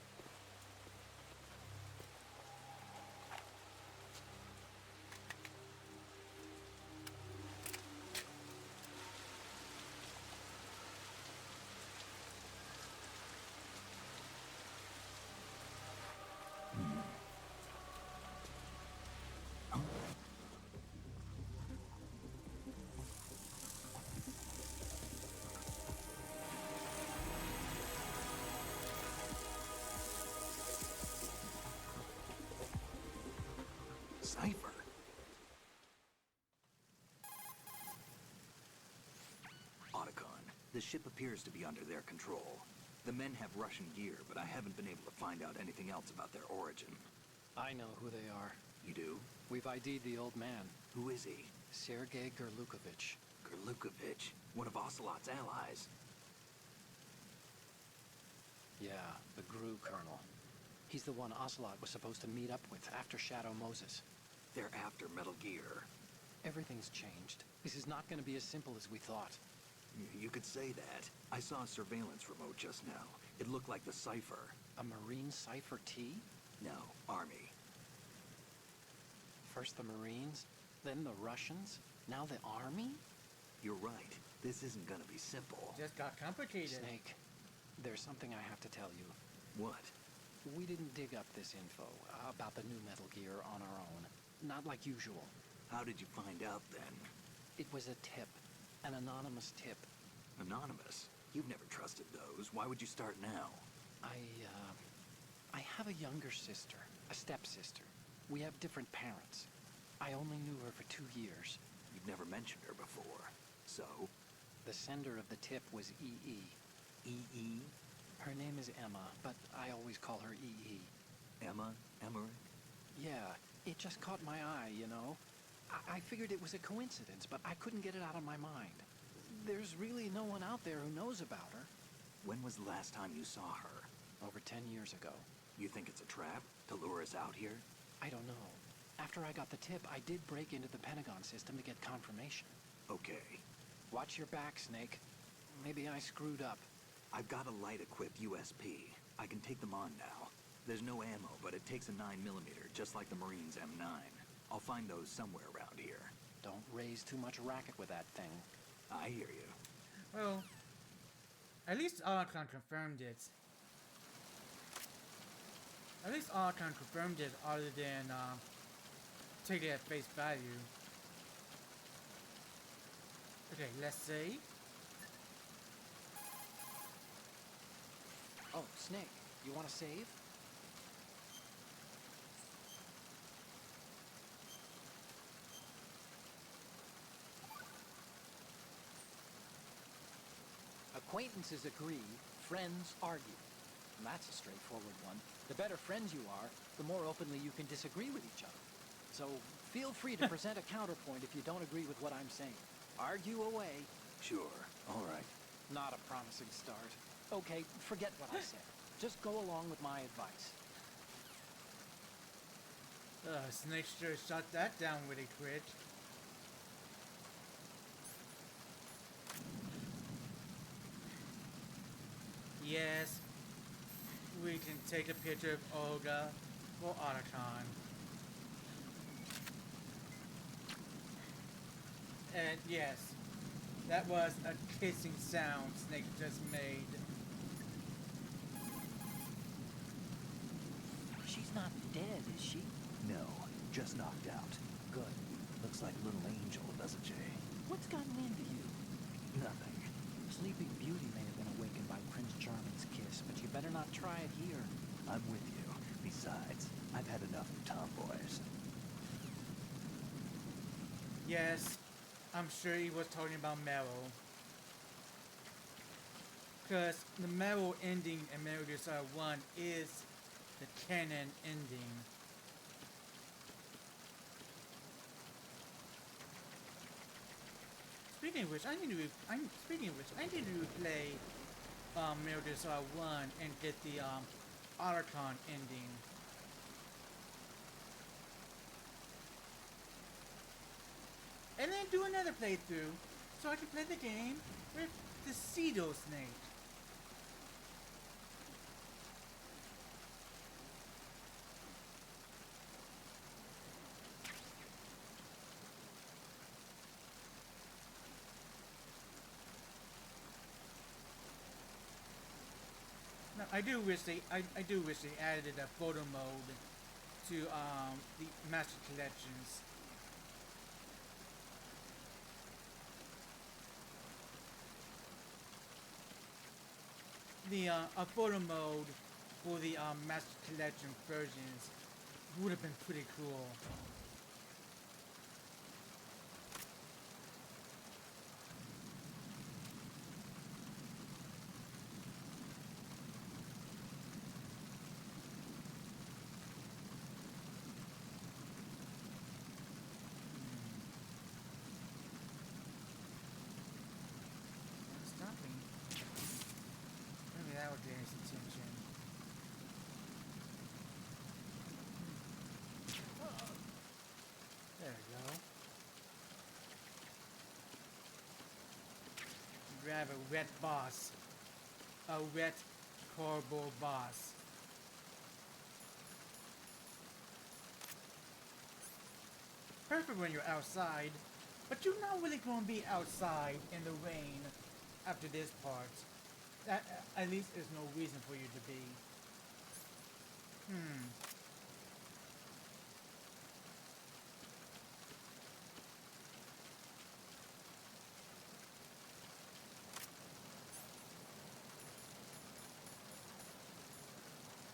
cipher. Otacon, the ship appears to be under their control. The men have Russian gear, but I haven't been able to find out anything else about their origin.
I know who they are.
You do?
We've ID'd the old man,
Who is he?
Sergei Gerlukovich.
Gerlukovich, one of Ocelot's allies.
Yeah, the GRU colonel. He's the one Ocelot was supposed to meet up with after Shadow Moses.
They're after Metal Gear.
Everything's changed. This is not going to be as simple as we thought.
You could say that. I saw a surveillance remote just now. It looked like the cipher.
A Marine Cipher T?
No, Army.
First the Marines, then the Russians, now the Army?
You're right. This isn't gonna be simple.
Just got complicated.
Snake, there's something I have to tell you.
What?
We didn't dig up this info about the new Metal Gear on our own. Not like usual.
How did you find out then?
It was a tip. An anonymous tip.
Anonymous? You've never trusted those. Why would you start now?
I have a younger sister, a stepsister. We have different parents. I only knew her for 2 years.
You've never mentioned her before. So?
The sender of the tip was EE.
E.E.?
Her name is Emma, but I always call her EE.
Emma? Emmerich?
Yeah, it just caught my eye, you know? I figured it was a coincidence, but I couldn't get it out of my mind. There's really no one out there who knows about her.
When was the last time you saw her?
Over 10 years ago.
You think it's a trap? To lure us out here?
I don't know. After I got the tip, I did break into the Pentagon system to get confirmation.
Okay.
Watch your back, Snake. Maybe I screwed up.
I've got a light-equipped USP. I can take them on now. There's no ammo, but it takes a 9mm, just like the Marines' M9. I'll find those somewhere around here.
Don't raise too much racket with that thing.
I hear you.
Well, at least Otacon confirmed it. At least Otacon confirmed it other than take it at face value. Okay, let's see.
Oh, Snake, you want to save? Acquaintances agree, friends argue. And that's a straightforward one. The better friends you are, the more openly you can disagree with each other. So feel free to present a counterpoint if you don't agree with what I'm saying. Argue away.
Sure. All right.
Not a promising start. Okay, forget what I said. Just go along with my advice.
Snake sure shot that down with a crit. Yes, we can take a picture of Olga for Otacon. And yes, that was a kissing sound Snake just made.
She's not dead, is she?
No, just knocked out.
Good.
Looks like a little angel, doesn't she?
What's gotten into you?
Nothing.
Sleeping Beauty may have been awakened by Prince Charming's kiss, but you better not try it here.
I'm with you. Besides, I've had enough of tomboys.
Yes, I'm sure he was talking about Meryl. Because the Meryl ending in Metal Gear Solid 1 is the canon ending. Speaking of which, I need to replay Metal Gear Solid 1 and get the Otacon ending. And then do another playthrough so I can play the game with the Cedo Snake. Now, I do wish they added a photo mode to the Master Collections. The a photo mode for the Master Collection versions would have been pretty cool. getting his attention. There we go. Grab a wet boss. A wet cardboard boss. Perfect when you're outside, but you're not really going to be outside in the rain after this part. That, at least there's no reason for you to be.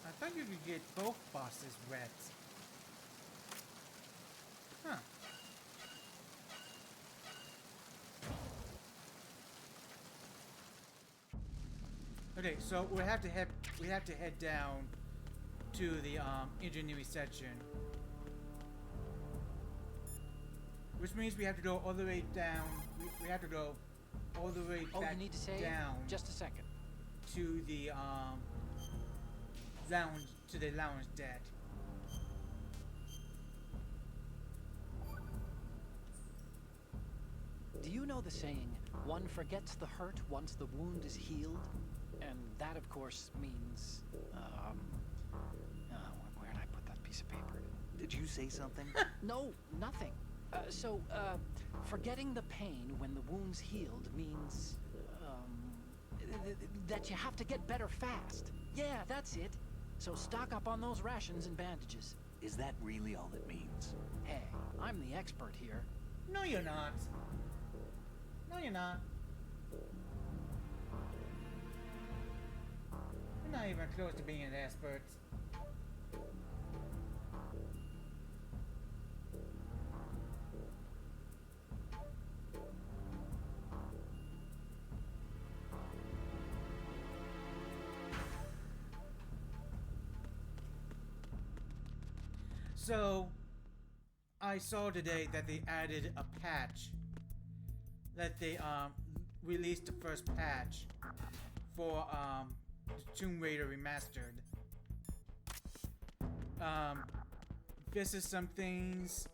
I thought you could get both bosses wet. Huh. Okay, so we have to head down to the engineering section, which means we have to go all the way down. We have to go all the way
Oh,
back
you need to save?
down
Just a second.
to the lounge deck.
Do you know the saying, one forgets the hurt once the wound is healed? And that, of course, means, where'd I put that piece of paper?
Did you say something?
No, nothing. Forgetting the pain when the wound's healed means, that you have to get better fast. Yeah, that's it. So stock up on those rations and bandages.
Is that really all it means?
Hey, I'm the expert here.
No, you're not. No, you're not. You're not even close to being an expert. So, I saw today that they added a patch. That they released the first patch for Tomb Raider Remastered. Fixes some things.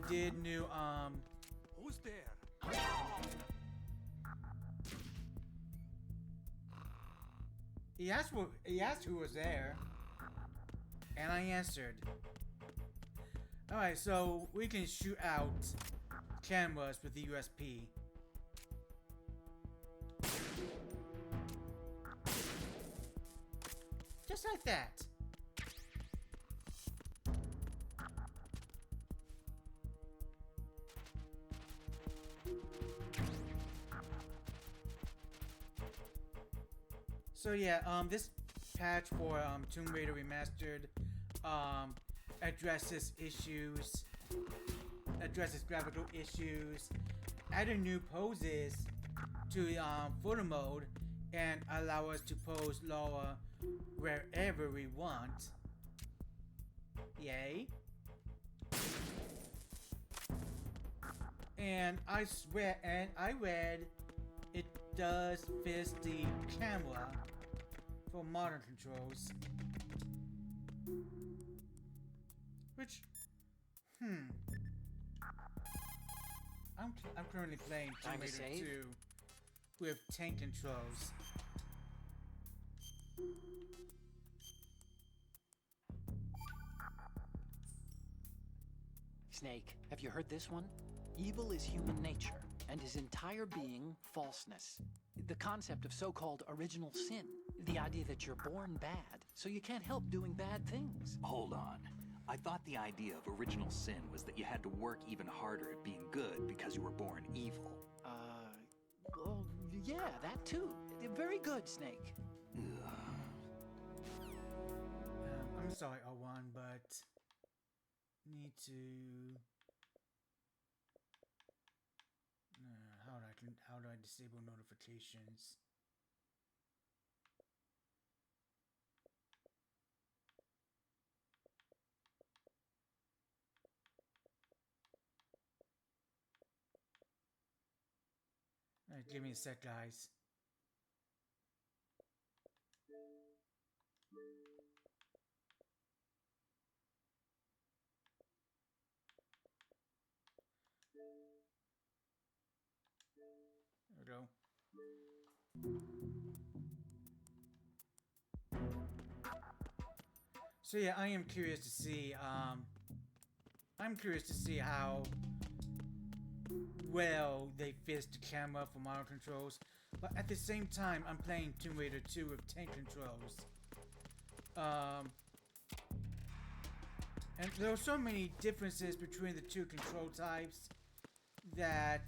Did new
Who's there?
He asked who was there, and I answered. Alright, so we can shoot out cameras with the USP. Just like that. So yeah, this patch for Tomb Raider Remastered addresses graphical issues, added new poses to photo mode, and allow us to pose Laura wherever we want. Yay. And I read it does fix the camera for modern controls. Which, I'm currently playing Tomb
Time to
Raider
save?
2 with tank controls.
Snake, have you heard this one? Evil is human nature, and his entire being falseness. The concept of so-called original sin. The idea that you're born bad, so you can't help doing bad things.
Hold on. I thought the idea of original sin was that you had to work even harder at being good because you were born evil.
Well, yeah, that too. Very good, Snake.
I'm sorry, Owan, but need to. How do I disable notifications? Give me a sec, guys. There we go. So yeah, I am curious to see. I'm curious to see how well they fix the camera for model controls, but at the same time, I'm playing Tomb Raider 2 with tank controls. And there are so many differences between the two control types that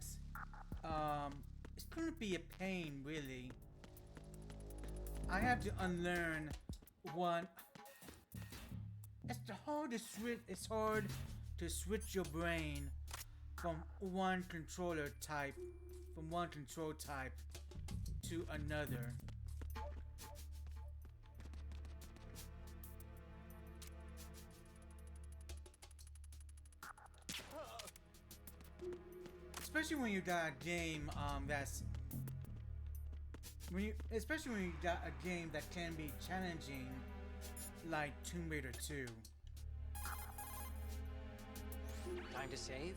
it's going to be a pain, really. I have to unlearn one. It's hard to switch your brain from one control type to another. Especially when you got a game especially when you got a game that can be challenging, like Tomb Raider 2.
Time to save?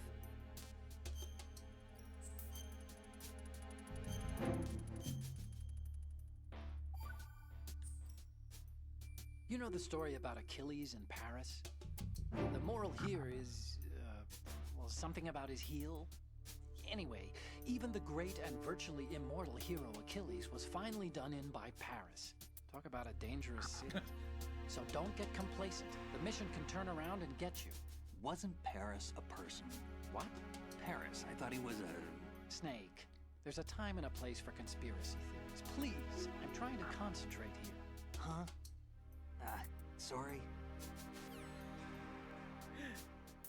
You know the story about Achilles in Paris? The moral here is, well, something about his heel. Anyway, even the great and virtually immortal hero Achilles was finally done in by Paris. Talk about a dangerous city. So don't get complacent. The mission can turn around and get you.
Wasn't Paris a person?
What?
Paris, I thought he was a...
Snake. There's a time and a place for conspiracy theories. Please, I'm trying to concentrate here.
Huh? Sorry?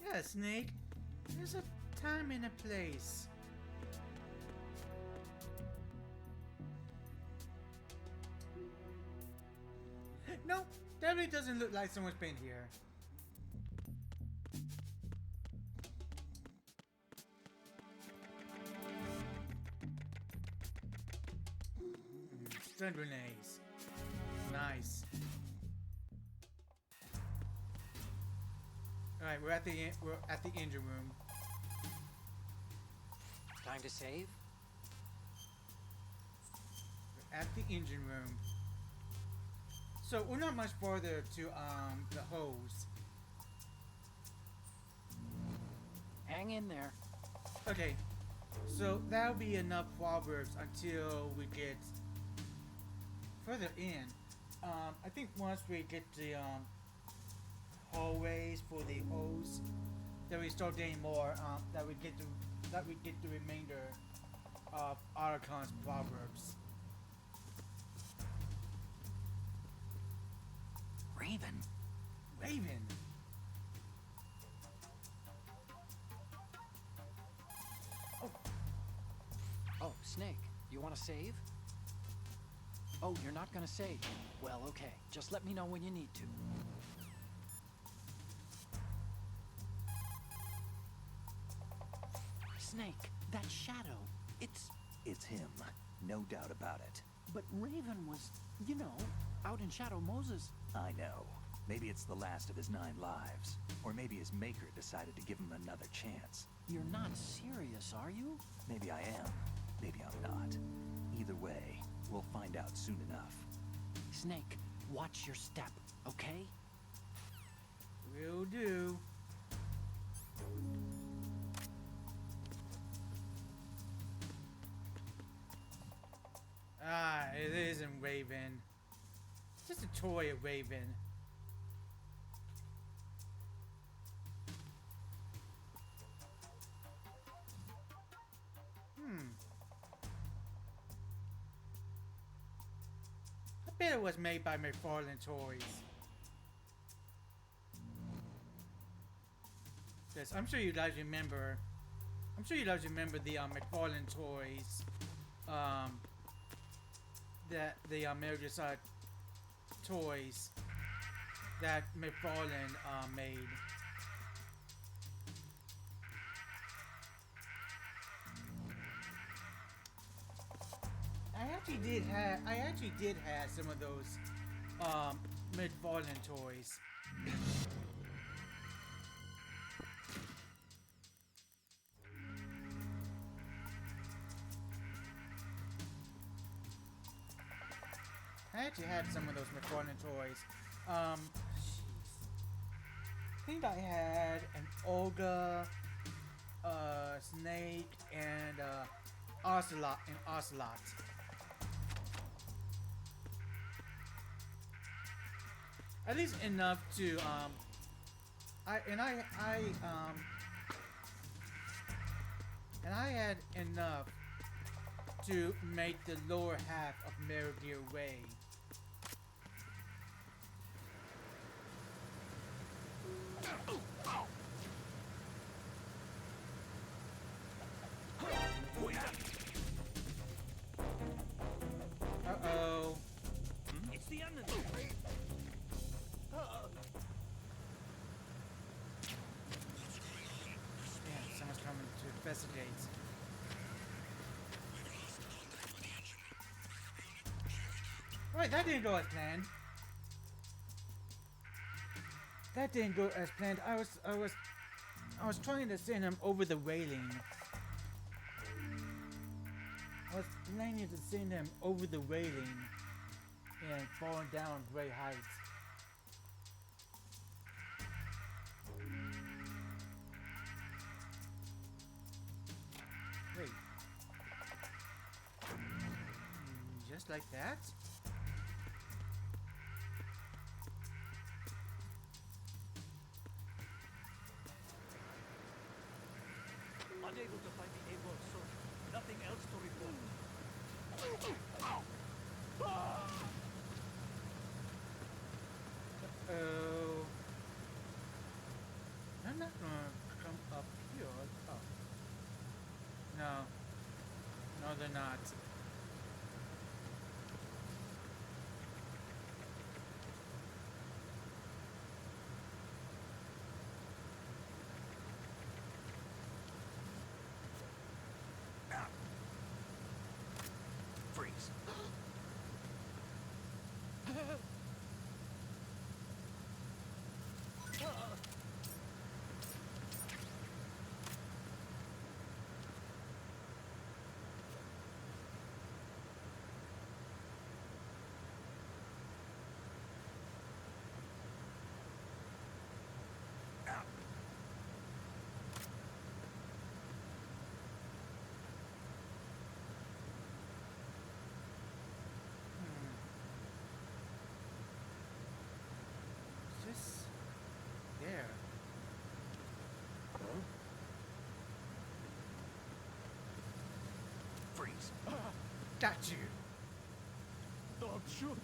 Yeah, Snake. There's a time and a place. No, that really doesn't look like someone's been here. Stun grenades. Nice. Alright, we're at the engine room.
Time to save?
We're at the engine room. So we're not much farther to the hose.
Hang in there.
Okay. So that'll be enough proverbs until we get further in. I think once we get the hallways for the hose, then we start getting more. That we get the remainder of Otacons proverbs. Raven.
Oh, Snake, you want to save? Oh, you're not gonna save. Well, okay. Just let me know when you need to. Snake, that shadow,
It's him. No doubt about it.
But Raven was, you know, out in Shadow Moses.
I know. Maybe it's the last of his 9 lives. Or maybe his maker decided to give him another chance.
You're not serious, are you?
Maybe I am. Maybe I'm not. Either way, we'll find out soon enough.
Snake, watch your step, okay?
Will do. Ah, it isn't Raven. It's just a toy of Raven. I bet it was made by McFarlane Toys. Yes, I'm sure you guys remember. I'm sure you guys remember the McFarlane Toys. That the Metal Gear toys that McFarlane made. I actually did have some of those mid-fallen toys. I actually had some of those McFarlane toys. Jeez. I think I had an Olga, Snake, and Ocelot. At least enough to I had enough to make the lower half of Metal Gear Way. Uh-oh.
It's the enemy.
Yeah, someone's coming to investigate. Alright, that didn't go as planned. That didn't go as planned. I was trying to send him over the railing. I was planning to send him over the railing and falling down great heights. Wait. Just like that?
Unable to find the A-Wall source. Nothing else to report.
Oh. I'm not gonna come up here. Oh. No. No, they're not.
Freeze.
Just there.
Freeze.
Got you.
Don't shoot.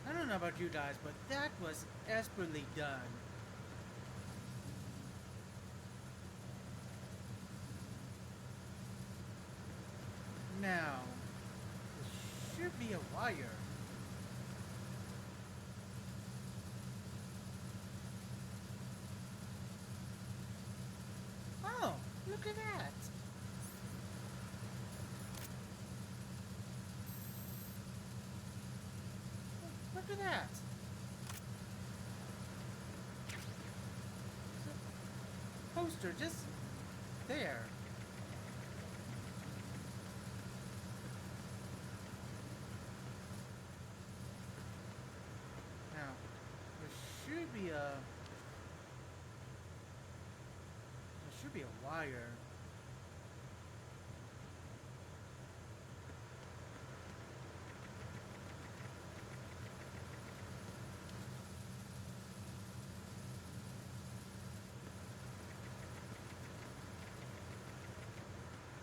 I don't know about you guys, but that was expertly done. Now, there should be a wire. Oh, look at that. Look at that. Poster just there. Now, there should be a wire.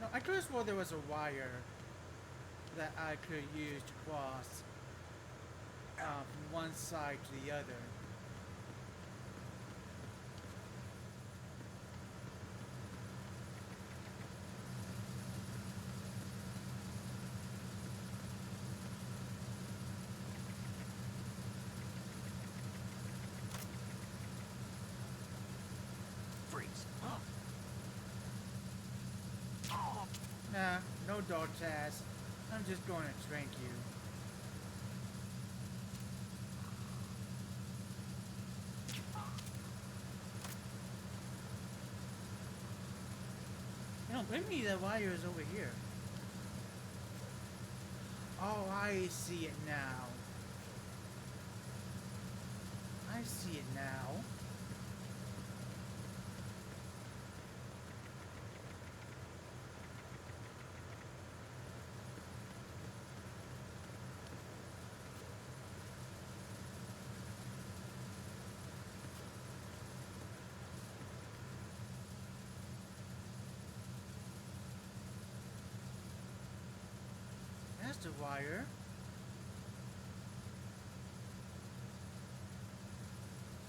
No, I could have swore there was a wire that I could use to cross from one side to the other.
Freeze.
Nah, no dog task. I'm just going to trank you. No, maybe the wire is over here. Oh, I see it now. I see it now. That's the wire.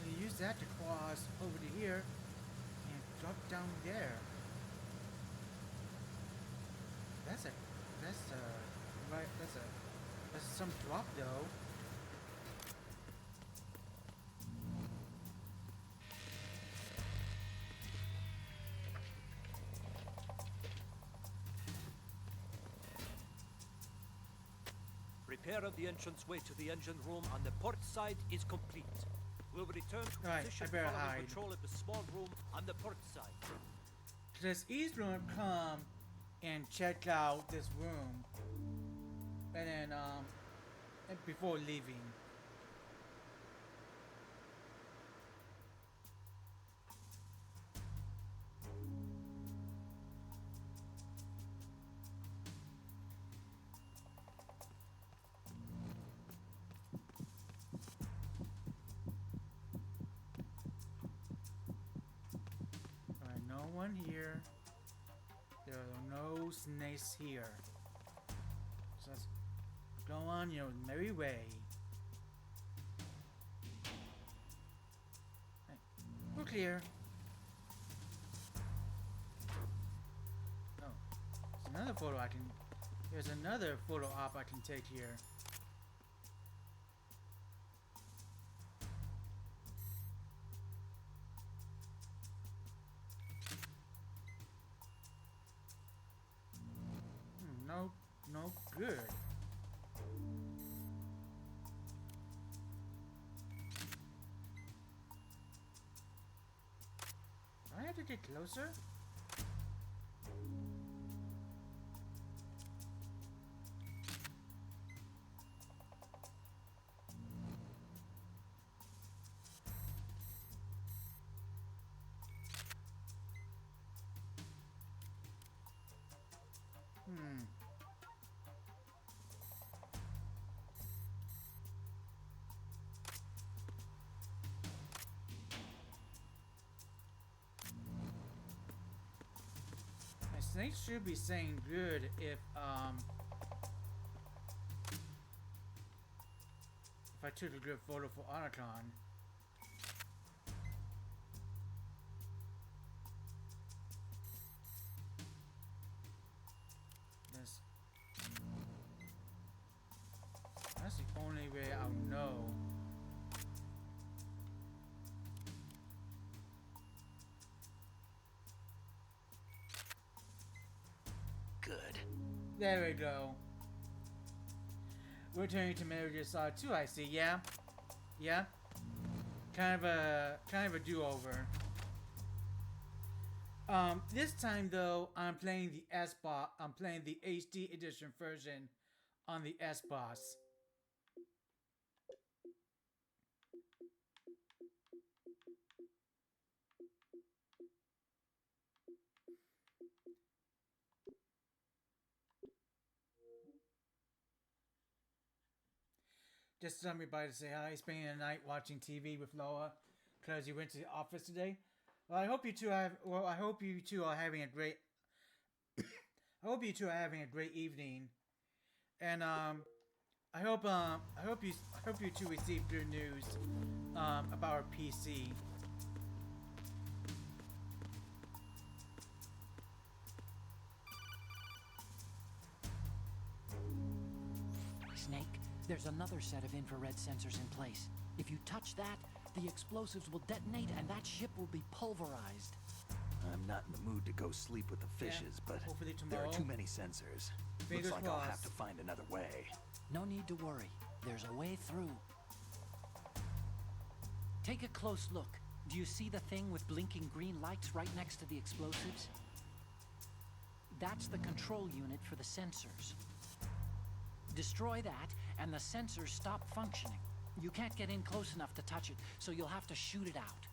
So you use that to cross over to here and drop down there. That's some drop though.
Repair of the entranceway to the engine room on the port side is complete. We'll return to
Right,
position
I better
following
hide.
patrol of the small room on the port side.
Does Eastern come and check out this room and then before leaving? Alright, no one here. There are no snakes here. So let's go on your merry way. Hey, we're clear. Oh, there's another photo I can. There's another photo op I can take here. No good. Do I have to get closer? My snake should be saying good if I took a good photo for Otacon. That's the only way I'll know.
Good.
There we go. We're turning to Metal Gear Solid 2, I see. Yeah? Yeah? Kind of a do-over. This time though, I'm playing the S-Boss. I'm playing the HD edition version on the S-Boss. Just somebody by to say hi. Spending the night watching TV with Loa because you went to the office today. Well, I hope you two have. Well, I hope you two are having a great. I hope you two are having a great evening, and I hope you two receive good news about our PC.
Snake, there's another set of infrared sensors in place. If you touch that, the explosives will detonate and that ship will be pulverized.
I'm not in the mood to go sleep with the fishes, but
hopefully
there are
tomorrow.
too many sensors.
Fingers
Looks like I'll have
crossed.
to find another way.
No need to worry. There's a way through. Take a close look. Do you see the thing with blinking green lights right next to the explosives? That's the control unit for the sensors. Destroy that, and the sensors stop functioning. You can't get in close enough to touch it, so you'll have to shoot it out.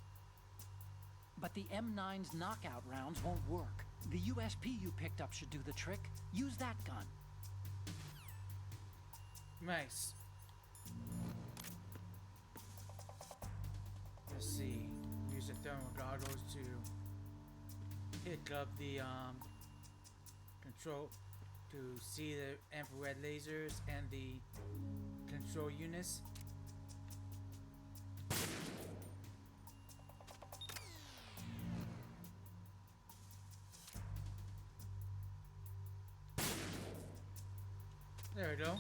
But the M9's knockout rounds won't work. The USP you picked up should do the trick. Use that gun.
Nice. Let's see. Use the thermal goggles to pick up the control, to see the infrared lasers and the control units. There we go.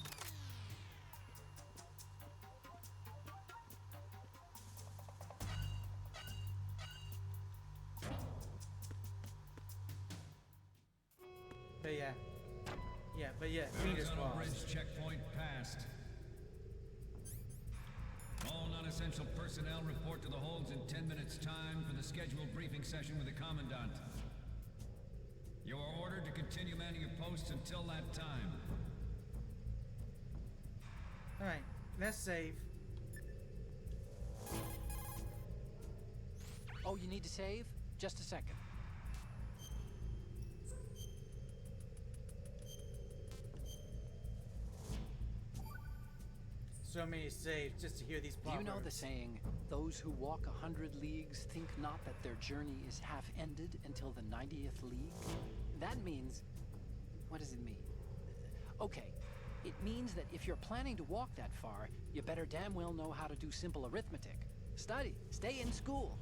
But yeah, fingers
Tunnel Bridge
crossed.
checkpoint passed. All non-essential personnel report to the holds in 10 minutes' time for the scheduled briefing session with the Commandant. You are ordered to continue manning your posts until that time.
Alright, let's save.
Oh, you need to save? Just a second.
So many saves just to hear these
Do
proverbs.
you know the saying, those who walk 100 leagues think not that their journey is half ended until the 90th league? That means... what does it mean? Okay, it means that if you're planning to walk that far, you better damn well know how to do simple arithmetic. Study, stay in school.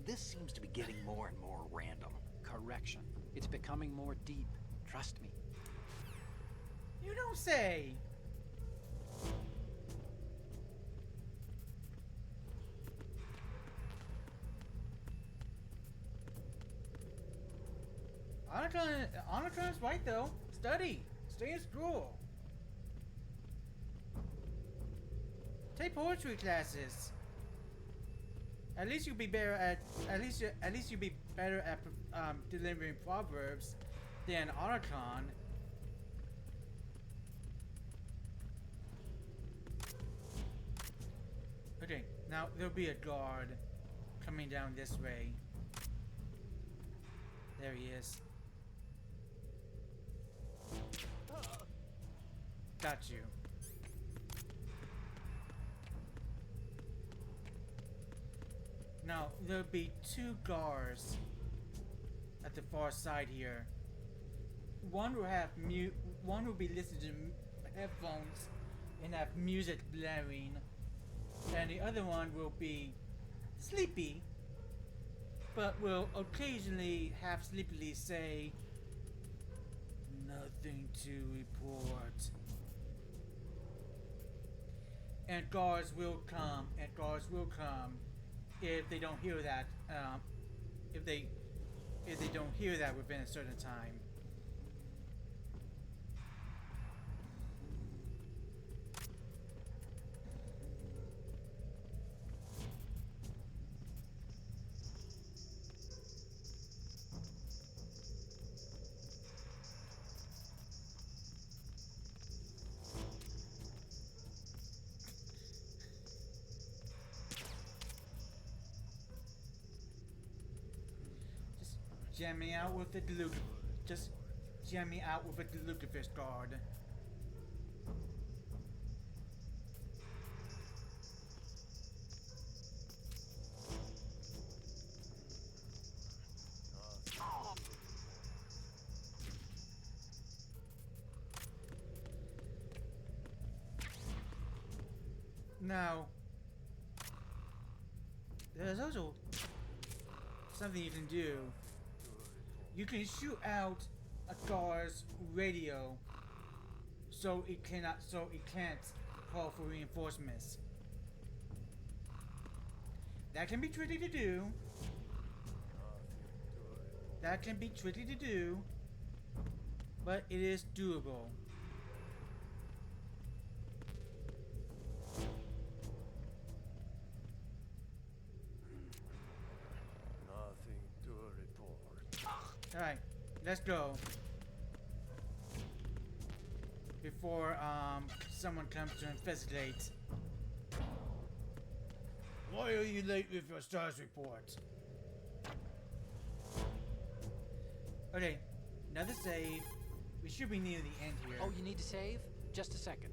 This seems to be getting more and more random.
Correction. It's becoming more deep. Trust me.
You don't say. Onatron's right though. Study. Stay in school. Take poetry classes. At least you'll be better at. At least you'll be better at delivering proverbs than Otacon. Okay, now there'll be a guard coming down this way. There he is. Got you. Now, there'll be two guards at the far side here. One will have one will be listening to headphones and have music blaring, and the other one will be sleepy, but will occasionally have sleepily say, "Nothing to report." And guards will come, if they don't hear that, if they don't hear that within a certain time. Jam me out with the Deluca. Just jam me out with a Delucafish guard. Now, there's also something you can do. You can shoot out a car's radio so it can't call for reinforcements. That can be tricky to do. That can be tricky to do, but it is doable.
Nothing to report.
Alright, let's go. Before someone comes to investigate. Why are you late with your stars report? Okay, another save. We should be near the end here.
Oh, you need to save? Just a second.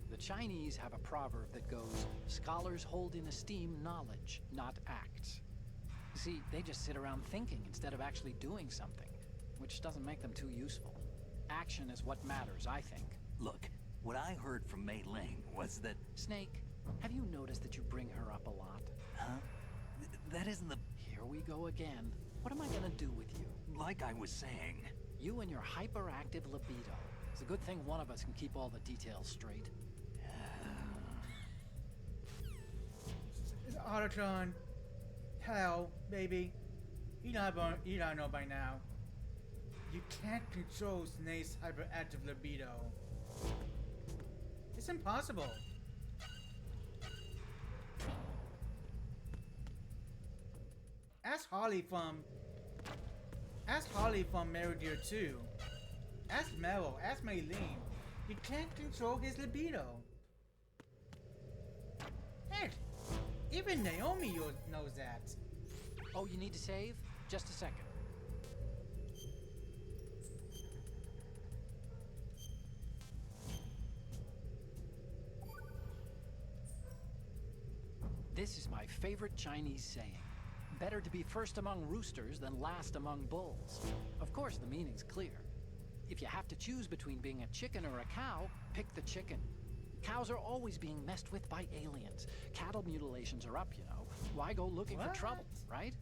The Chinese have a proverb that goes, scholars hold in esteem knowledge, not acts. See, they just sit around thinking instead of actually doing something, which doesn't make them too useful. Action is what matters, I think.
Look, what I heard from Mei Ling was that...
Snake, have you noticed that you bring her up a lot?
Huh? That isn't the...
Here we go again. What am I gonna do with you?
Like I was saying.
You and your hyperactive libido. It's a good thing one of us can keep all the details straight.
Autotron. Hello, baby. You don't know by now. You can't control Snake's hyperactive libido. It's impossible. Ask Harley from Married Deer 2. Ask Meryl, ask Maylene. You can't control his libido. Heck, even Naomi knows that.
Oh, you need to save? Just a second. This is my favorite Chinese saying. Better to be first among roosters than last among bulls. Of course, the meaning's clear. If you have to choose between being a chicken or a cow, pick the chicken. Cows are always being messed with by aliens. Cattle mutilations are up, you know. Why go looking for trouble, right?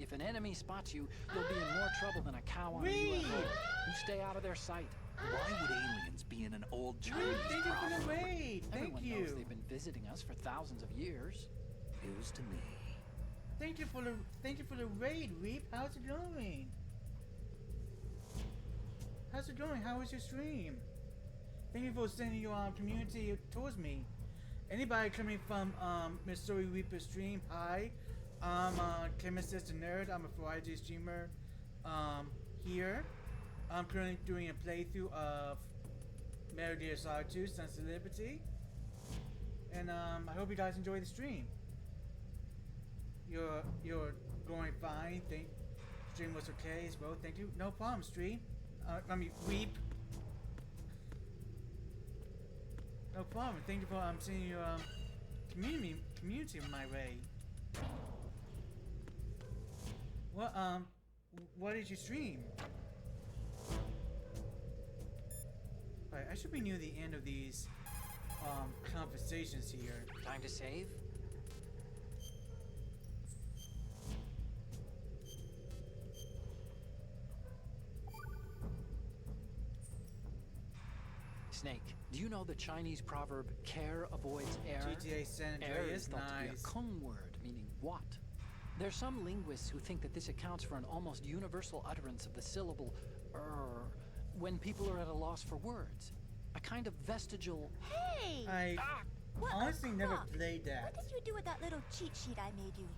If an enemy spots you, you'll be in more trouble than a cow on a UFO. You stay out of their sight.
Why would aliens be in an old Chinese
Thank you for the
proverb?
raid. Thank
Everyone
you.
knows they've been visiting us for thousands of years.
News to me.
Thank you for the raid, Reap. How's it going? How's it going? How was your stream? Thank you for sending your community towards me. Anybody coming from Missouri Reaper stream, hi. I'm Chemist the Nerd. I'm a variety streamer here. I'm currently doing a playthrough of Metal Gear Solid 2 Sons of Liberty. And I hope you guys enjoy the stream. You're going fine. Stream was okay as well. Thank you. No problem, stream. Reap. No problem. Thank you for sending your community my way. What did you stream? Alright, I should be near the end of these conversations here.
Time to save? Snake, do you know the Chinese proverb, care avoids error?
GTA San
Error
Andreas,
is thought to be
nice.
a Kung word, meaning what? There's some linguists who think that this accounts for an almost universal utterance of the syllable when people are at a loss for words. A kind of vestigial...
Hey!
I
What
honestly never
o'clock?
played that.
What did you do with that little cheat sheet I made you?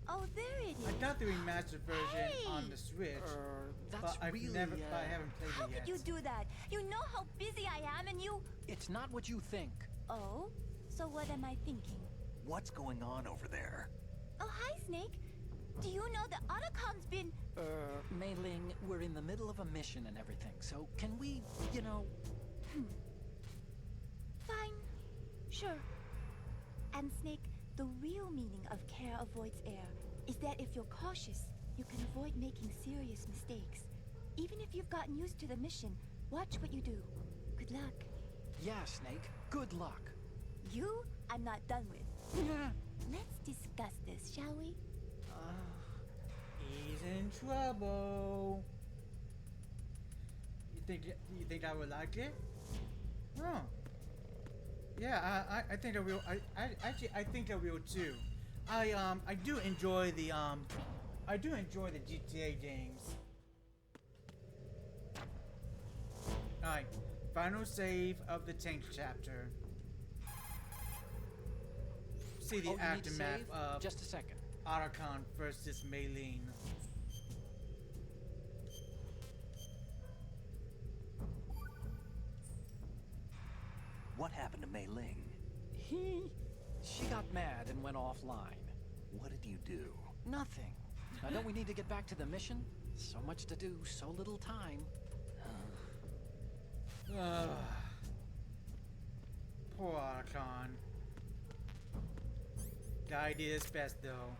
Oh, there it is.
I got the remastered version on
Hey!
the Switch,
that's
but I
really...
haven't played
How
it yet.
could you do that? You know how busy I am and you...
It's not what you think.
Oh? So what am I thinking?
What's going on over there?
Oh, hi, Snake. Do you know the Otacom's been...
Mei Ling, we're in the middle of a mission and everything, so can we, you know...
Fine. Sure. And Snake, the real meaning of care avoids error is that if you're cautious, you can avoid making serious mistakes. Even if you've gotten used to the mission, watch what you do. Good luck.
Yeah, Snake, good luck.
You, I'm not done with. Let's discuss this, shall we?
He's in trouble. You think I would like it? Oh. Yeah, I think I will. I think I will too. I do enjoy the GTA games. Alright, final save of the tank chapter. See the aftermath of
just a second.
Otacon versus Maylene.
What happened to Mei Ling?
She got mad and went offline.
What did you do?
Nothing. Now don't we need to get back to the mission? So much to do, so little time.
Poor Otacon. Guy did his best though.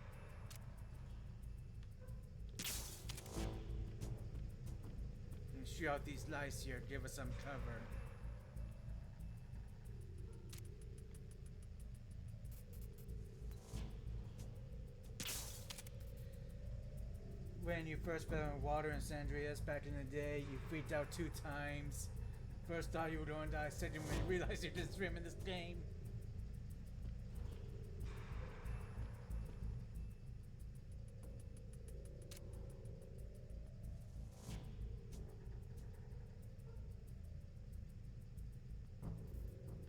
Shoot out these lights here, give us some cover. When you first fell in water in San Andreas back in the day, you freaked out 2 times. First thought you were going to die, second when you realized you could swim in this game.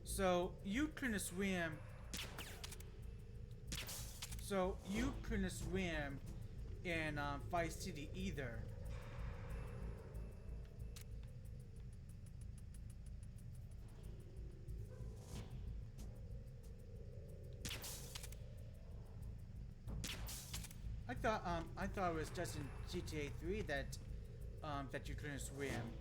So you couldn't swim. In Vice City either. I thought it was just in GTA 3 that you couldn't swim.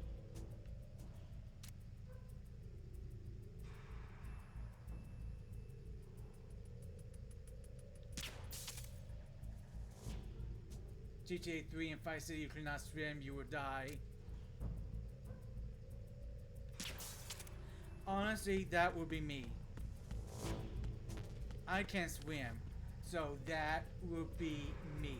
GTA 3 and Vice City, you could not swim, you would die. Honestly, that would be me. I can't swim, so that would be me.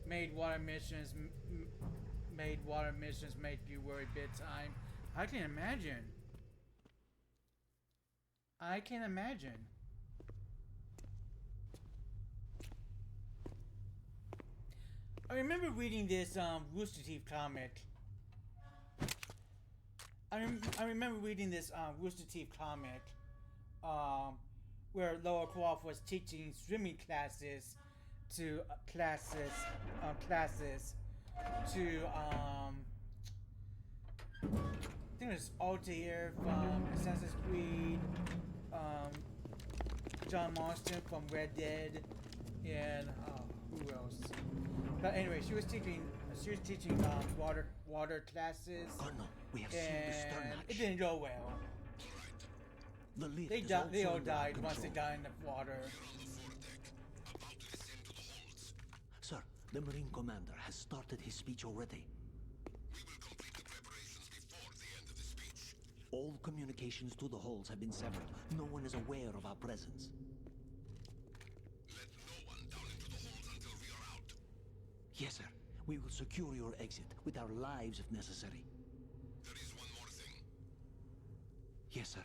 Made water missions make you worry big time. I can imagine. I can imagine. I remember reading this Rooster Teeth comic. I remember reading this Rooster Teeth comic where Laura Croft was teaching swimming classes to I think it was Altair from Assassin's Creed, John Marston from Red Dead, and who else? But anyway, she was teaching water classes.
Colonel, we have seen the stern hatch.
It didn't go well.
The lift
They all
under
died
control.
once they got in the water.
Sir, the Marine Commander has started his speech already.
We will complete the preparations before the end of the speech.
All communications to the halls have been severed. No one is aware of our presence.
Let no one down into the halls until we are out.
Yes, sir. We will secure your exit with our lives if necessary.
There is one more thing.
Yes, sir.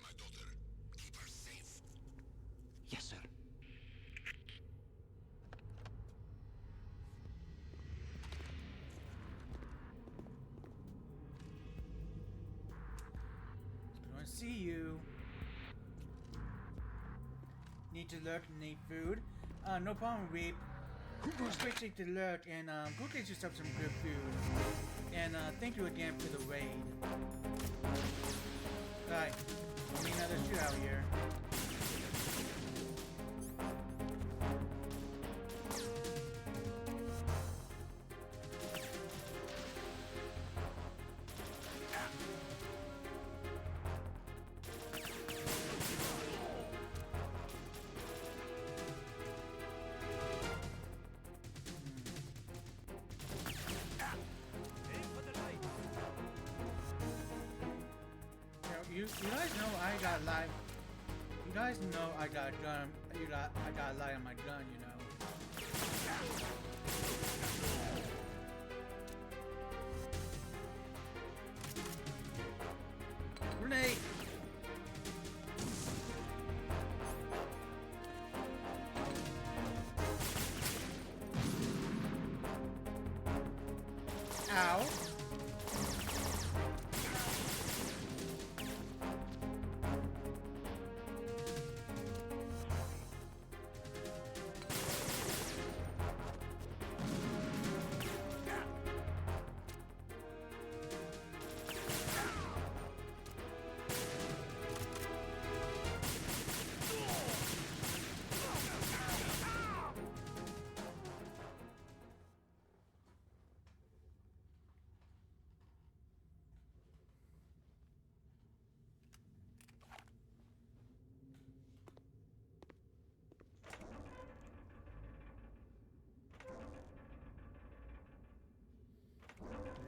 My daughter, keep her safe.
Yes, sir.
I see you. Need to lurk, need food. No problem, Reap. Go straight to lurk and go get yourself some good food. And thank you again for the raid. Alright, I mean another shootout here.
Aim for the light.
You guys know I got live. guys know I got a gun. I got a light on my gun, you know. Grenade! Ow!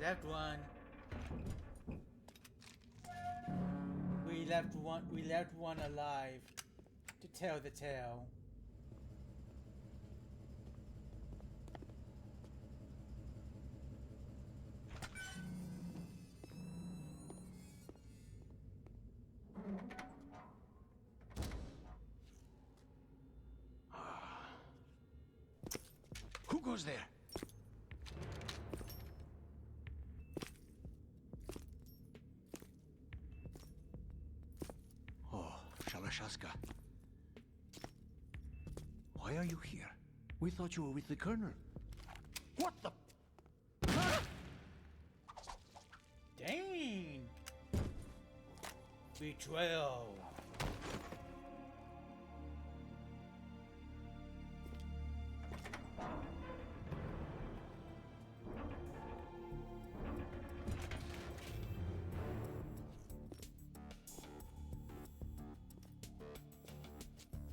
Left one. We left one alive to tell the tale.
Who goes there? Shaska. Why are you here? We thought you were with the Colonel. What the?
Dang! Betrayal.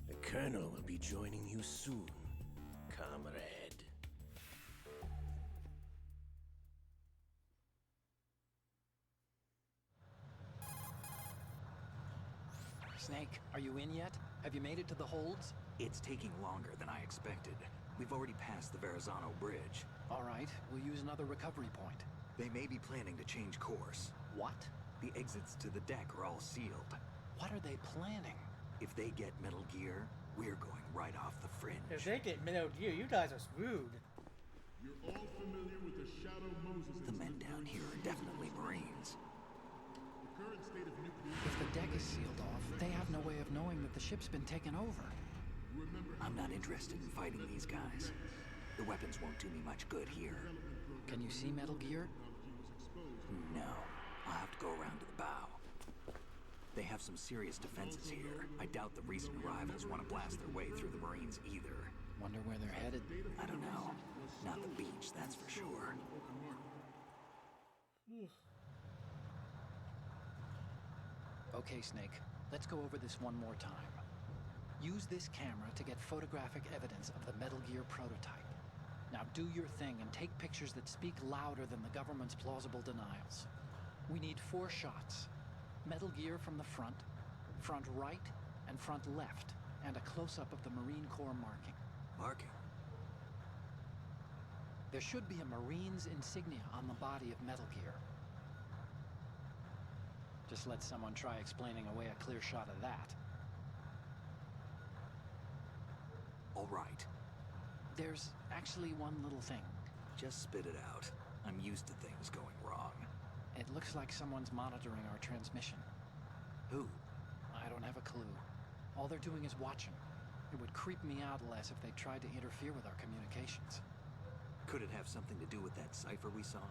The Colonel will be joining you soon, comrade.
Snake, are you in yet? Have you made it to the holds?
It's taking longer than I expected. We've already passed the Verrazano Bridge.
All right, we'll use another recovery point.
They may be planning to change course.
What?
The exits to the deck are all sealed.
What are they planning?
If they get Metal Gear, we're going right off the fringe.
If they get Metal Gear, you guys are screwed.
You're all familiar with the Shadow Moses
The men down here are definitely Marines.
The current state of nuclear...
If the deck is sealed off, they have no way of knowing that the ship's been taken over.
I'm not interested in fighting these guys. The weapons won't do me much good here.
Can you see Metal Gear?
No. I'll have to go around to the bow. They have some serious defenses here. I doubt the recent arrivals want to blast their way through the Marines either.
Wonder where they're headed?
I don't know. Not the beach, that's for sure.
Okay, Snake. Let's go over this one more time. Use this camera to get photographic evidence of the Metal Gear prototype. Now do your thing and take pictures that speak louder than the government's plausible denials. We need 4 shots. Metal Gear from the front right, and front left, and a close-up of the Marine Corps marking.
Marking?
There should be a Marine's insignia on the body of Metal Gear. Just let someone try explaining away a clear shot of that.
All right.
There's actually one little thing.
Just spit it out. I'm used to things going wrong.
It looks like someone's monitoring our transmission.
Who?
I don't have a clue. All they're doing is watching. It would creep me out less if they tried to interfere with our communications.
Could it have something to do with that cipher we saw?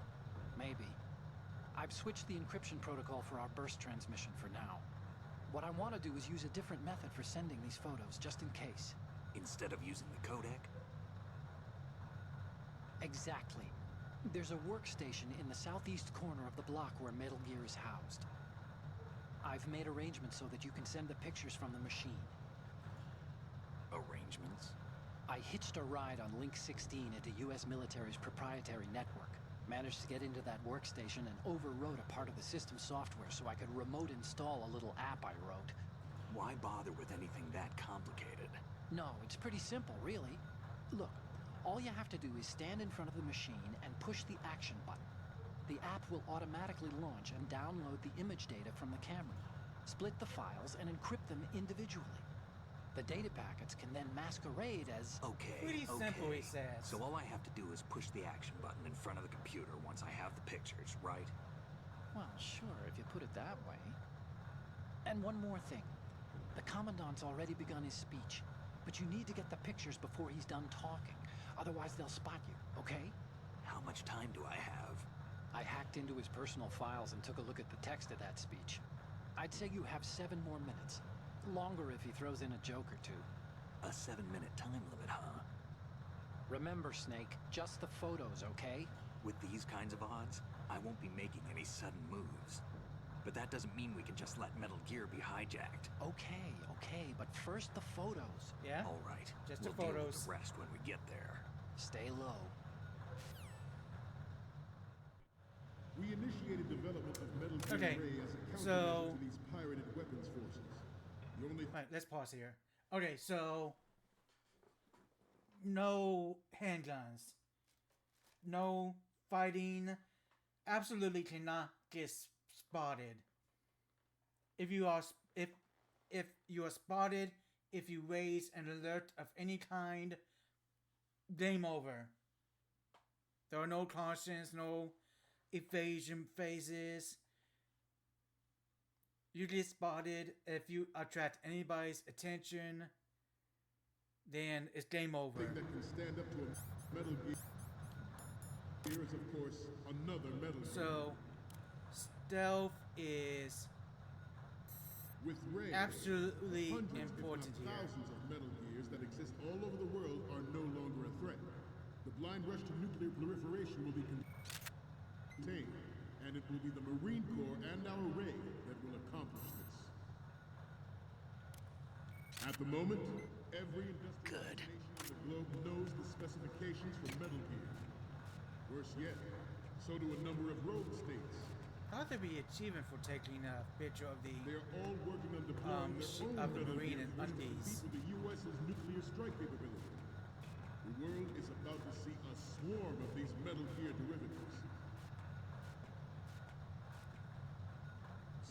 Maybe. I've switched the encryption protocol for our burst transmission for now. What I want to do is use a different method for sending these photos, just in case.
Instead of using the codec?
Exactly. There's a workstation in the southeast corner of the block where Metal Gear is housed. I've made arrangements so that you can send the pictures from the machine.
Arrangements?
I hitched a ride on Link 16 into US military's proprietary network. Managed to get into that workstation and overwrote a part of the system software so I could remote install a little app I wrote.
Why bother with anything that complicated?
No, it's pretty simple, really. Look, all you have to do is stand in front of the machine and push the action button. The app will automatically launch and download the image data from the camera, split the files, and encrypt them individually. The data packets can then masquerade as...
Okay,
Pretty simple, he says.
So all I have to do is push the action button in front of the computer once I have the pictures, right?
Well, sure, if you put it that way. And one more thing. The Commandant's already begun his speech, but you need to get the pictures before he's done talking. Otherwise, they'll spot you, okay?
How much time do I have?
I hacked into his personal files and took a look at the text of that speech. I'd say you have 7 more minutes. Longer if he throws in a joke or two.
A 7-minute time limit, huh?
Remember, Snake, just the photos, okay?
With these kinds of odds, I won't be making any sudden moves. But that doesn't mean we can just let Metal Gear be hijacked.
Okay, but first the photos.
Yeah?
All right.
Just
we'll
the photos.
Deal with the rest when we get there.
Stay low.
We initiated development of Metal Gear
Okay,
Ray as a countermeasure
so-
to these pirated weapons forces. The only
Alright, let's pause here. Okay, so no handguns. No fighting. Absolutely cannot get spotted. If you are spotted, if you raise an alert of any kind, game over. There are no cautions, no evasion phases. You get spotted. If you attract anybody's attention, then it's game over.
thing that can stand up to a Metal Gear is, of course, another Metal Gear.
So, stealth is
With Ray,
absolutely
hundreds,
important
if not
here.
thousands of Metal Gears that exist all over the world are no longer a threat. The blind rush to nuclear proliferation will be contained, and it will be the Marine Corps and our Ray that will accomplish this. At the moment, every industrial nation on the globe knows the specifications for Metal Gear. Worse yet, so do a number of rogue states.
I thought there'd be an achievement for taking a picture of the
They are all working on deploying their own
of the
Metal
Marine
Gear
and
force to
undies.
compete with the U.S.'s nuclear strike capability. The world is about to see a swarm of these Metal Gear derivatives.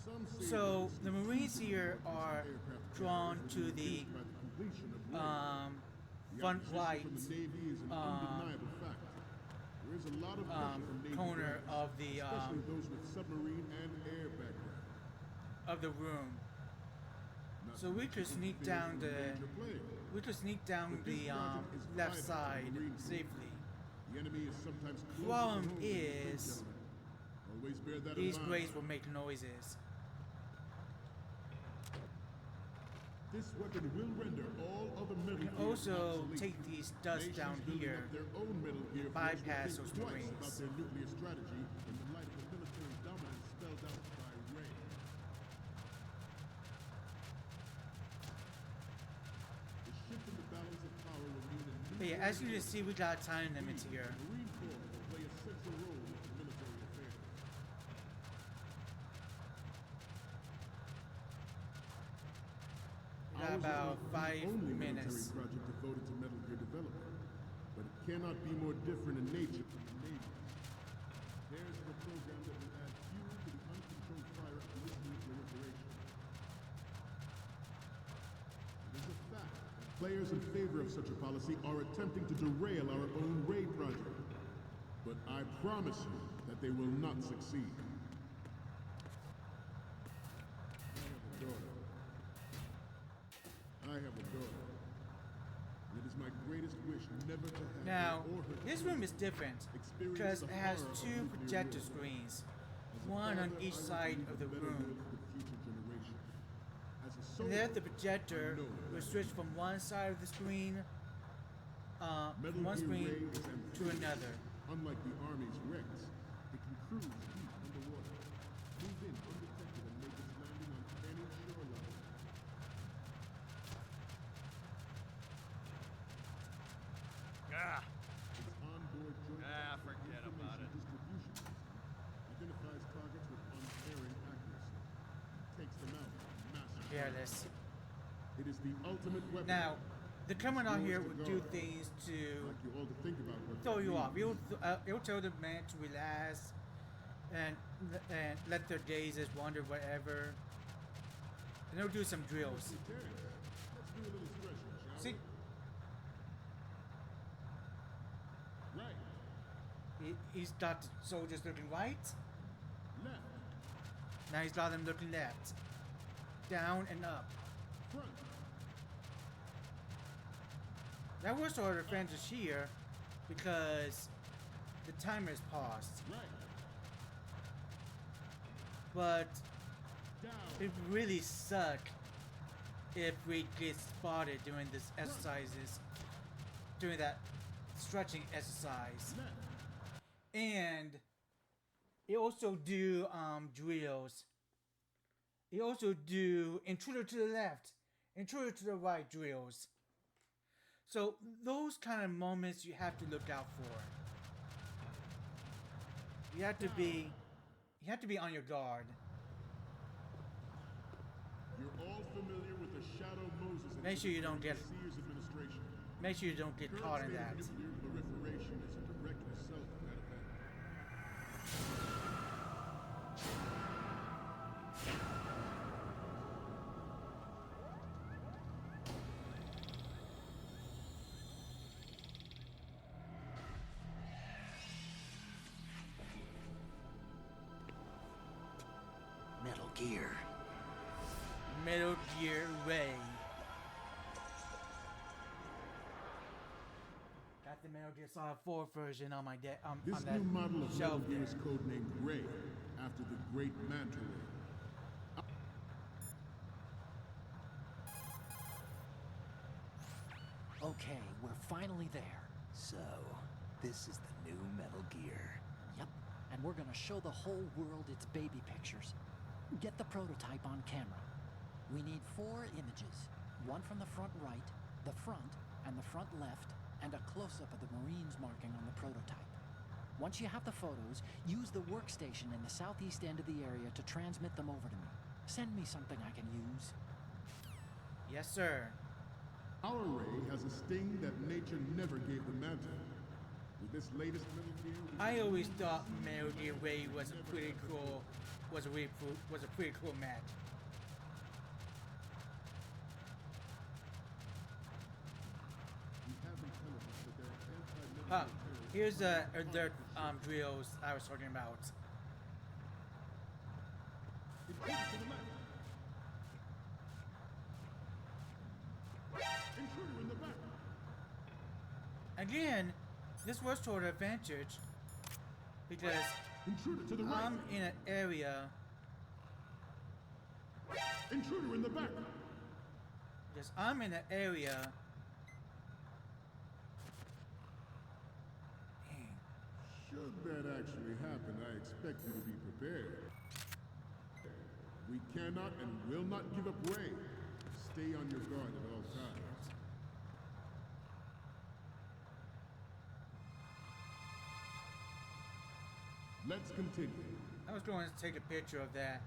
Some say
So
that
the
this is
Marines
exclusive
here
to
are
aircraft
drawn
carriers
to
will be
the
increased by the completion of Ray. The
front
opposition
right
from the Navy is an undeniable fact. There is a lot of pressure from Navy
corner
brass,
of the
especially those with submarine and air background.
of the room.
Not
So we could sneak
interfere
down
with
the
major player.
we could sneak down
But this
the
project is
left
vital to the
side
Marine Corps.
safely.
The enemy is sometimes closer
Problem
to home than you think,
is,
gentlemen. Always bear that in
These
mind.
blades will make noises.
This weapon will render all other Metal
You can
Gears
also
obsolete.
take these dust
Nations
down
building
here
up their own Metal Gear force
bypass
will
those
think twice
Marines.
about their nuclear strategy in the light of the military dominance spelled out by Ray. The shift in the balance of power will mean a new
But yeah, as you can see, we got time limits here.
The Marine Corps will play a central role in military affairs.
We got
Ours is
about
not the
5
only
minutes.
military project devoted to Metal Gear development, but it cannot be more different in nature than the Navy. Theirs is a program that will add fuel to the uncontrolled fire of nuclear proliferation. It is a fact that players in favor of such a policy are attempting to derail our own Ray project. But I promise you that they will not succeed. I have a daughter. And it is my greatest wish never to have
Now,
her or her
this room is different
experience
because
the
it has
horror of
2
nuclear
projector
war.
screens,
As a
one on
father,
each
I will
side
leave
of
a
the
better
room.
note for the future generation. As a
And
soldier,
then the projector
I know
will
that.
switch from one side of the screen,
Metal
from one
Gear
screen
Ray is
to
amphibious.
another.
Unlike the Army's Rex, it can cruise deep underwater, move in undetected and make its landing on any shore level. Its onboard joint
forget about it.
distribution system identifies targets with unerring accuracy, takes them out massively.
Careless.
It is the ultimate weapon.
Now, the Commandant
Yours
here
to
would do
guard.
things
I'd
to
like you all to think about what
throw
that
you off.
means.
He'll tell the man to relax and let their gazes wander wherever. And he'll do some drills.
Okay, let's do a little stretching, shall
See,
we? Right,
he's got the soldiers looking right.
left,
Now he's got them looking left. Down and up.
front,
That was sort of advantage here because the timer is paused.
right,
But
down,
it really suck if we get spotted doing this exercises, doing that stretching exercise.
left,
And it also do drills. It also do intruder to the left, intruder to the right drills. So those kind of moments you have to look out for. You have to be on your guard.
You're all familiar with the Shadow Moses and
Make sure you don't get
Sears administration.
make sure you don't get caught in that.
Current state of nuclear proliferation is a direct result of that event.
Metal Gear.
Metal Gear Ray. Got the Metal Gear Solid 4 version on my on
This
that
new model of Metal
shelf
Gear
there.
is codenamed Ray, after the great Manta Ray.
Okay, we're finally there.
So, this is the new Metal Gear.
Yep, and we're gonna show the whole world its baby pictures. Get the prototype on camera. We need 4 images. One from the front right, the front, and the front left, and a close-up of the Marines marking on the prototype. Once you have the photos, use the workstation in the southeast end of the area to transmit them over to me. Send me something I can use.
Yes, sir.
Our Ray has a sting that nature never gave the Manta. With this latest Metal Gear,
I always thought Metal Gear Ray was a pretty cool, was a pretty cool map.
we have been telling us that there are anti-Metal
Huh.
Gear
Here's the alert drills I was talking about.
It goes to the left. Intruder in the back.
Again, this was toward advantage because
Intruder to the right.
I'm in an area.
Intruder in the back.
Because I'm in an area. Dang.
Should that actually happen, I expect you to be prepared. We cannot and will not give up Ray. Stay on your guard at all times. Let's continue.
I was going to take a picture of that.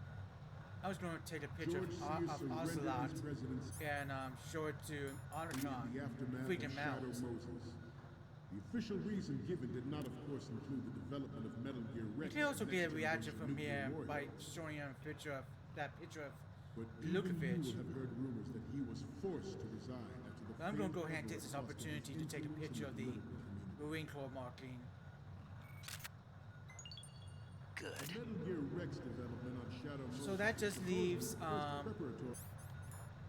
I was going to take a picture
George
of
Sears surrendered
Ocelot
his presidency
and show it to
in
Otacon.
the aftermath
Freak
of
him
Shadow
out.
Moses. The official reason given did not, of course, include the development of Metal Gear
You
Rex.
can also
and
get a
Next
reaction
Generation
from
Nuclear
here by
Warheads.
showing him a picture of that picture of
But even you
Lukovic.
will have heard rumors that he was forced to resign after the
I'm going to go
failed
ahead and take this
cover of
opportunity to
his
take a
influence
picture
in
of the
political community.
Marine Corps marking.
Good.
Metal Gear Rex development on Shadow
So
Moses
that just
was
leaves
preparatory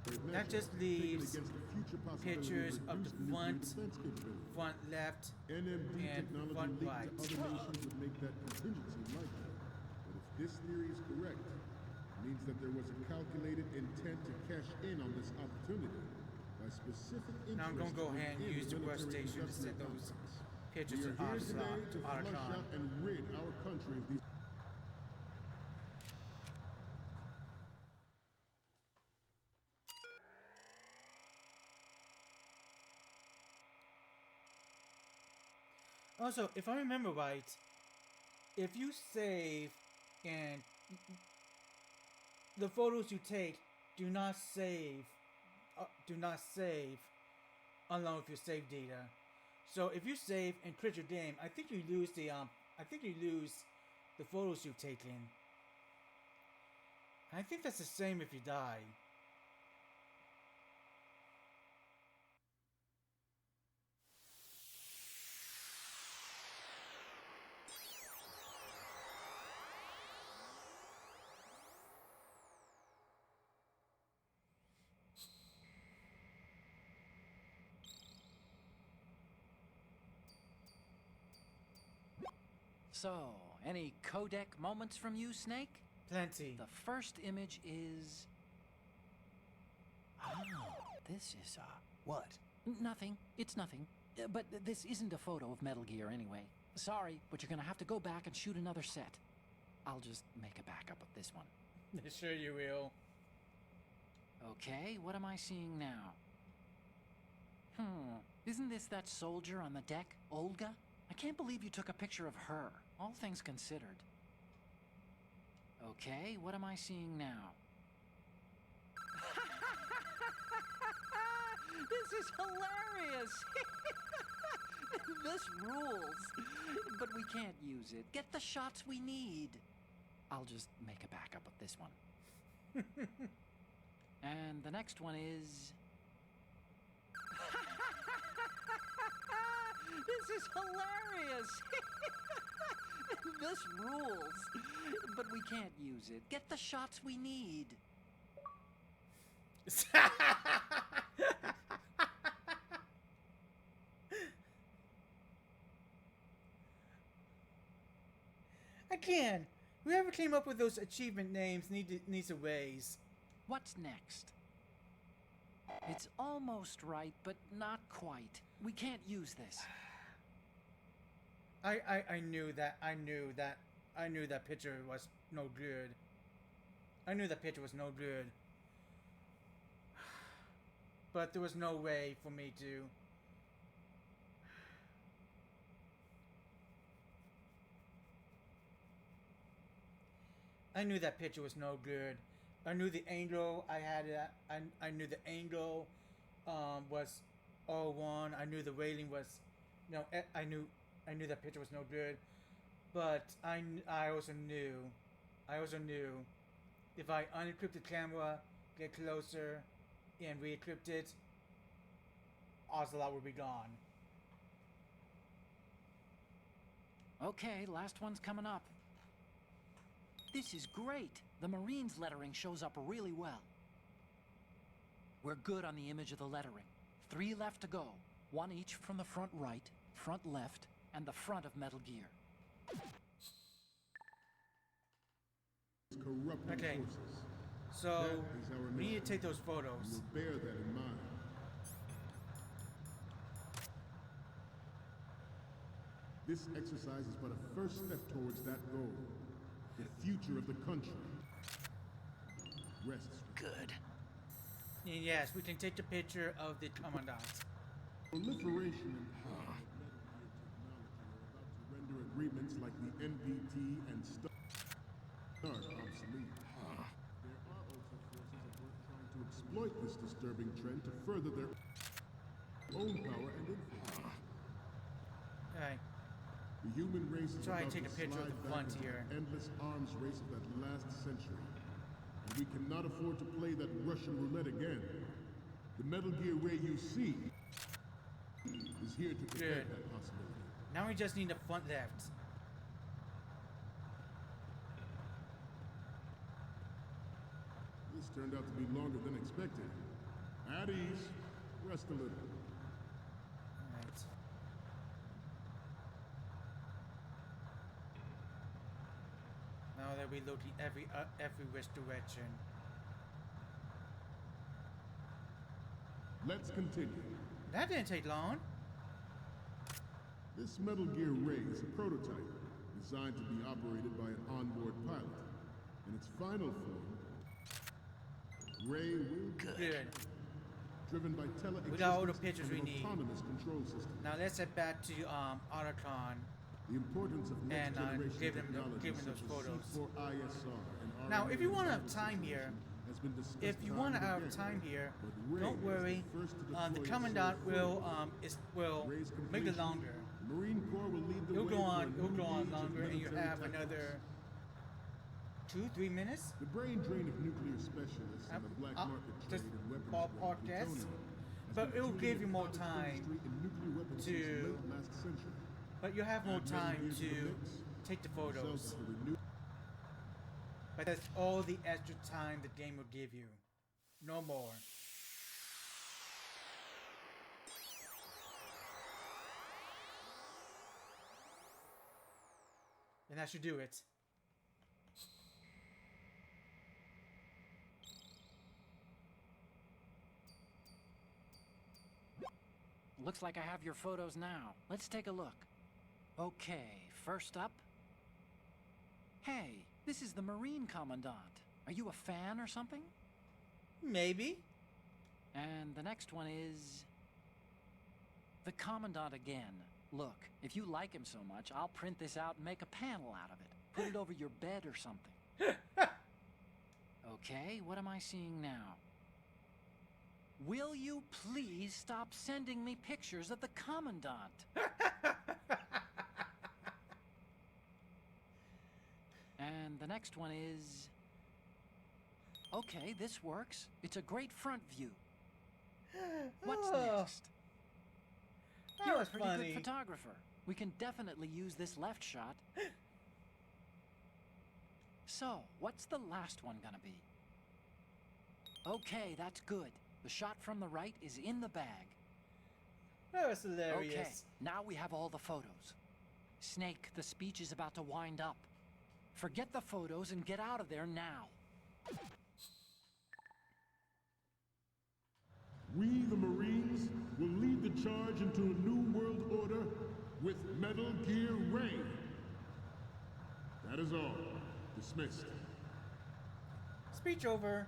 that
measure
just
taken
leaves
against the future possibility
pictures of the
reduced nuclear
front,
defense capability.
front left,
NMD
and
technology
front
leaked
right.
to other nations would make that contingency likely. But if this theory is correct, it means that there was a calculated intent to cash in on this opportunity by specific interest.
Now I'm going to go ahead and
within
use the
military
workstation to send
industrial
those
complex.
pictures
We
to
are here today
Ocelot,
to flush
Otacon.
out and rid our country of these.
Also, if I remember right, if you save and the photos you take do not save do not save along with your save data. So if you save and quit your game, I think you lose the photos you've taken. I think that's the same if you die.
So, any codec moments from you, Snake?
Plenty.
The first image is... Oh, this is,
What?
Nothing. It's nothing. But this isn't a photo of Metal Gear anyway. Sorry, but you're gonna have to go back and shoot another set. I'll just make a backup of this one.
Sure you will.
Okay, what am I seeing now? Isn't this that soldier on the deck, Olga? I can't believe you took a picture of her, all things considered. Okay, what am I seeing now? This is hilarious! This rules! But we can't use it. Get the shots we need. I'll just make a backup of this one. And the next one is... This is hilarious! This rules! But we can't use it. Get the shots we need.
Again, whoever came up with those achievement names needs a raise.
What's next? It's almost right, but not quite. We can't use this.
I knew that picture was no good. I knew that picture was no good. But there was no way for me to... I knew that picture was no good. I knew the angle I had. I knew the angle was 01. I knew the railing was... No, I knew that picture was no good. But I also knew if I unencrypt the camera, get closer, and re-encrypt it, Ocelot would be gone.
Okay, last one's coming up. This is great. The Marines lettering shows up really well. We're good on the image of the lettering. 3 left to go. 1 each from the front right, front left, and the front of Metal Gear.
Okay, so we need to take those photos.
We'll bear that in mind. This exercise is but a first step towards that goal. The future of the country rests.
Good.
And yes, we can take the picture of the Commandant.
Proliferation and power of Metal Gear technology are about to render agreements like the NPT and START obsolete. There are also forces at work trying to exploit this disturbing trend to further their own power and influence.
Alright,
The human race is
try
about
and take
to
a picture of
slide
the
back
front
into
here.
the endless arms race of that last century. And we cannot afford to play that Russian roulette again. The Metal Gear Ray you see is here to prevent that possibility.
Now we just need the front left.
This turned out to be longer than expected. At ease, rest a little.
Alright. Now that we're looking every which direction.
Let's continue.
That didn't take long.
This Metal Gear Ray is a prototype designed to be operated by an onboard pilot. In its final form, Ray will be
Good.
driven by
We got all the
teleexistence
pictures
and
we
an
need.
autonomous control system.
Now let's head back to Otacon.
The importance of next
And,
generation
give them
technology
those
such as
photos.
C4ISR and
Now, if you want to have
RNA
time here,
has been discussed.
if you
time
want
and
out of
again,
time here,
but Ray
don't
is
worry.
the first to
The
deploy
commandant
itself
will
Ray's
make it
completion,
longer.
the Marine Corps will lead the
It'll
way
go
for
on.
a
It'll
new
go on
age of
longer, and you
military
have
tactics.
another 2-3 minutes.
The brain drain of nuclear specialists and the black market
Just
trade in weapons
ballpark
grade
guess,
plutonium has
but
been
it'll
fueling
give
the
you more
hottest
time
industry in nuclear weapons since
to-
late last century.
But you have more
Add Metal
time
Gear
to
the mix,
take the
results
photos.
of the renewed
But that's all the extra time the game will give you. No more. And that should do it.
Looks like I have your photos now. Let's take a look. Okay, first up. Hey, this is the Marine Commandant. Are you a fan or something?
Maybe.
And the next one is... the Commandant again. Look, if you like him so much, I'll print this out and make a panel out of it. Put it over your bed or something. Okay, what am I seeing now? Will you please stop sending me pictures of the Commandant? And the next one is... okay, this works. It's a great front view. What's next?
That
You're
was
a pretty
funny.
good photographer. We can definitely use this left shot. So, what's the last one gonna be? Okay, that's good. The shot from the right is in the bag.
That was hilarious.
Okay, now we have all the photos. Snake, the speech is about to wind up. Forget the photos and get out of there now.
We, the Marines, will lead the charge into a new world order with Metal Gear Ray. That is all. Dismissed.
Speech over.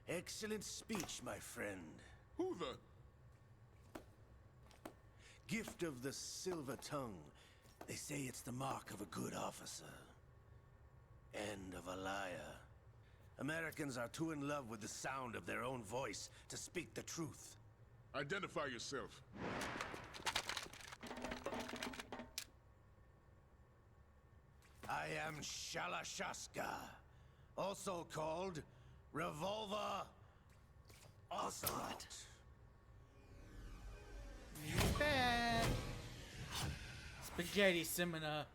Excellent speech, my friend.
Who the?
Gift of the silver tongue. They say it's the mark of a good officer. And of a liar. Americans are too in love with the sound of their own voice to speak the truth.
Identify yourself.
I am Shalashaska, also called Revolver Ocelot.
Bad. Spaghetti Semina.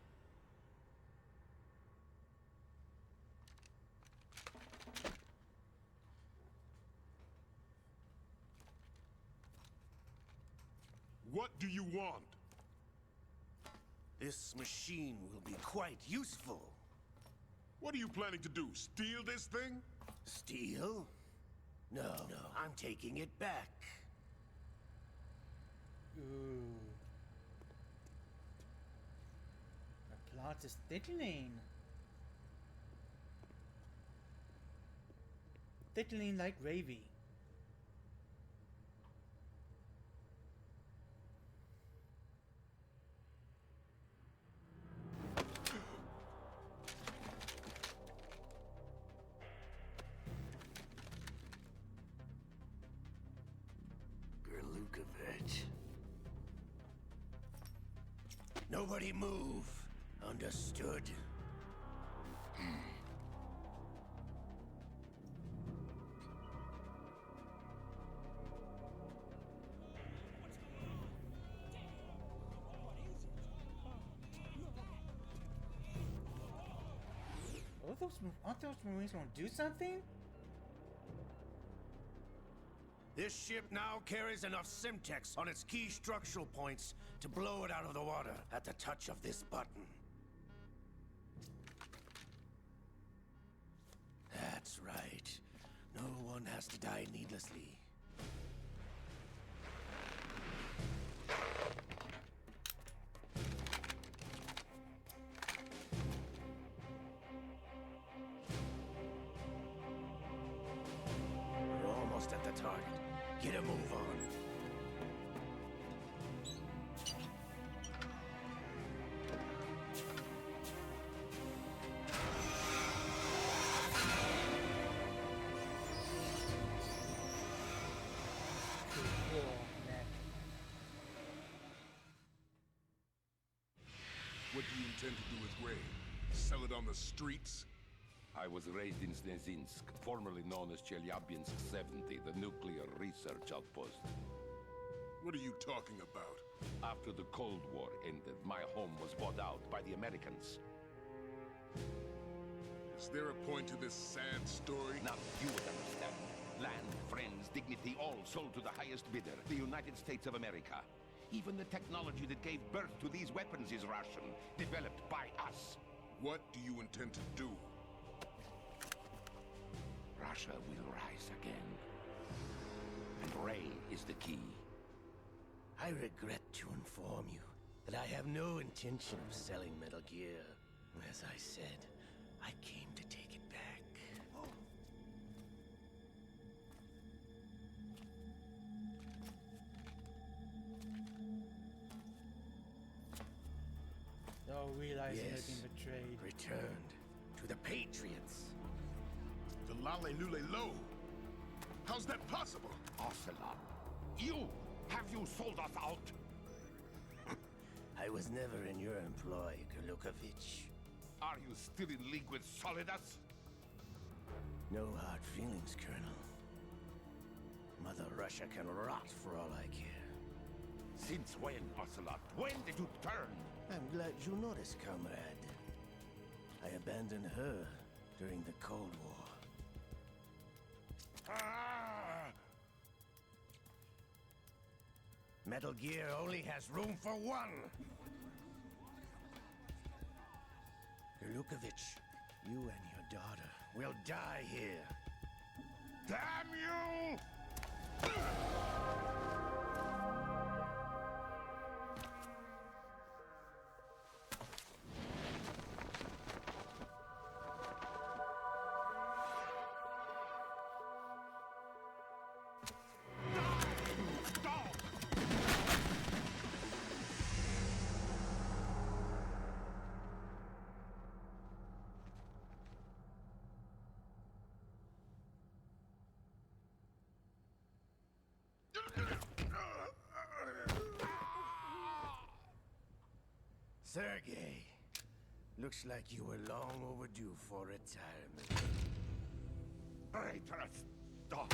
What do you want?
This machine will be quite useful.
What are you planning to do? Steal this thing?
Steal? No, I'm taking it back.
Ooh. The plot is thickening. Thickening like gravy.
Gerlukovich. Nobody move. Understood?
Aren't those Marines gonna do something?
This ship now carries enough Simtex on its key structural points to blow it out of the water at the touch of this button. That's right. No one has to die needlessly. the target. Get a move on.
What do you intend to do with Ray? Sell it on the streets?
I was raised in Snezinsk, formerly known as Chelyabinsk 70, the nuclear research outpost.
What are you talking about?
After the Cold War ended, my home was bought out by the Americans.
Is there a point to this sad story?
Now you would understand. Land, friends, dignity, all sold to the highest bidder, the United States of America. Even the technology that gave birth to these weapons is Russian, developed by us.
What do you intend to do?
Russia will rise again. And Ray is the key.
I regret to inform you that I have no intention of selling Metal Gear. As I said, I came to take it back.
Don't realize
Yes.
they've been betrayed.
Returned to the Patriots.
The Lale Lule Lo? How's that possible?
Ocelot, have you sold us out?
I was never in your employ, Kurlukovich.
Are you still in league with Solidus?
No hard feelings, Colonel. Mother Russia can rot for all I care.
Since when, Ocelot? When did you turn?
I'm glad you noticed, comrade. I abandoned her during the Cold War. Metal Gear only has room for one! Kurlukovich, you and your daughter will die here.
Damn you!
Sergei, looks like you were long overdue for retirement.
Traitorous dog!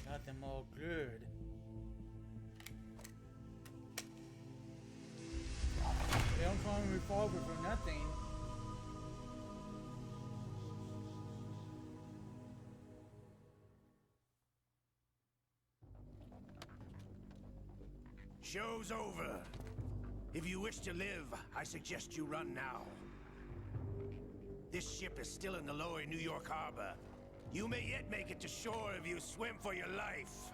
Got them all good. They don't call him revolver for nothing.
Show's over. If you wish to live, I suggest you run now. This ship is still in the lower New York harbor. You may yet make it to shore if you swim for your life.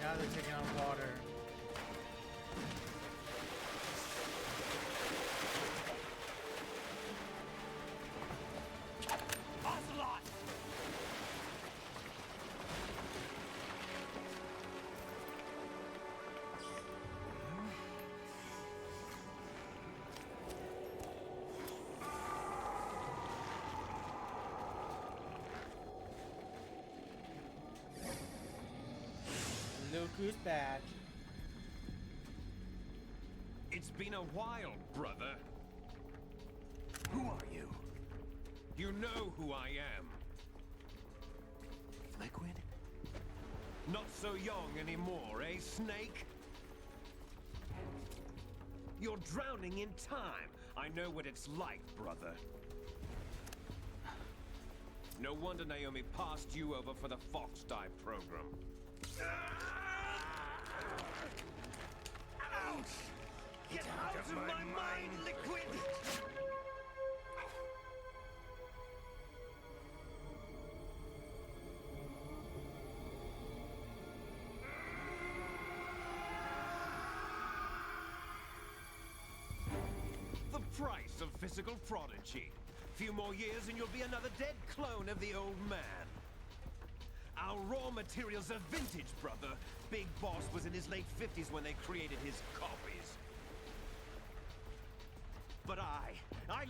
Now they're taking on water.
Ocelot!
Little goose badge.
It's been a while, brother.
Who are you?
You know who I am.
Liquid?
Not so young anymore, eh, Snake? You're drowning in time. I know what it's like, brother. No wonder Naomi passed you over for the Fox Dive program. Ouch! Get out of my mind, Liquid! The price of physical prodigy. Few more years and you'll be another dead clone of the old man. Our raw materials are vintage, brother. Big Boss was in his late 50s when they created his copies. But I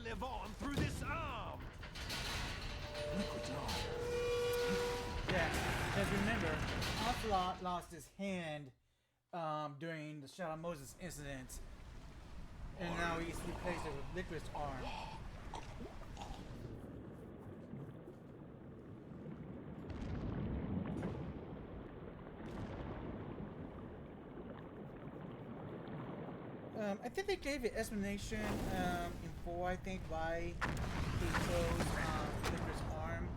live on through this arm!
Yeah, because remember, Ocelot lost his hand during the Shadow Moses incident. And now he's replaced it with Liquid's arm. I think they gave an explanation in 4, I think, why he chose Liquid's arm.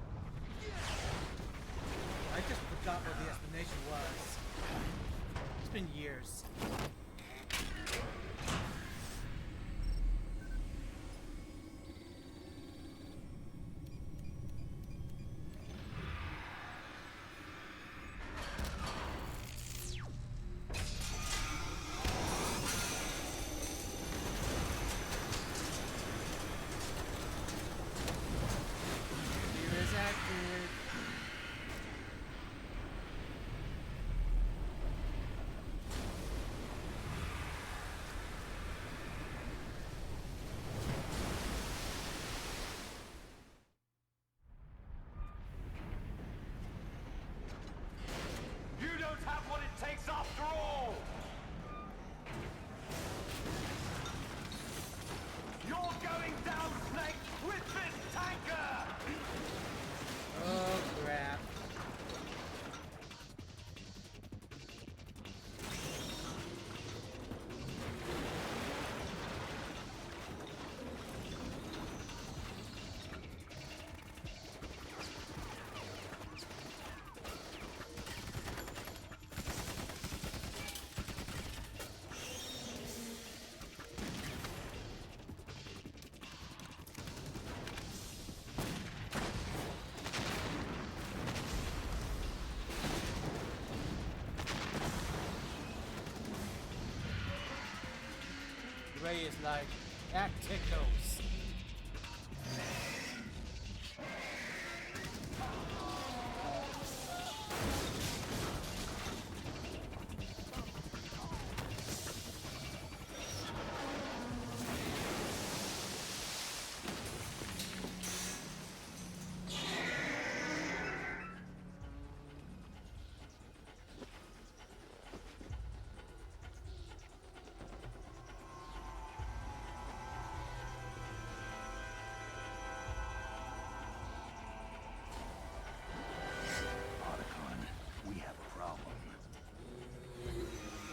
I just forgot what the explanation was. It's been years.
You don't have what it takes after all! You're going down, Snake, with this tanker!
Oh, crap. Ray is like, that tickles.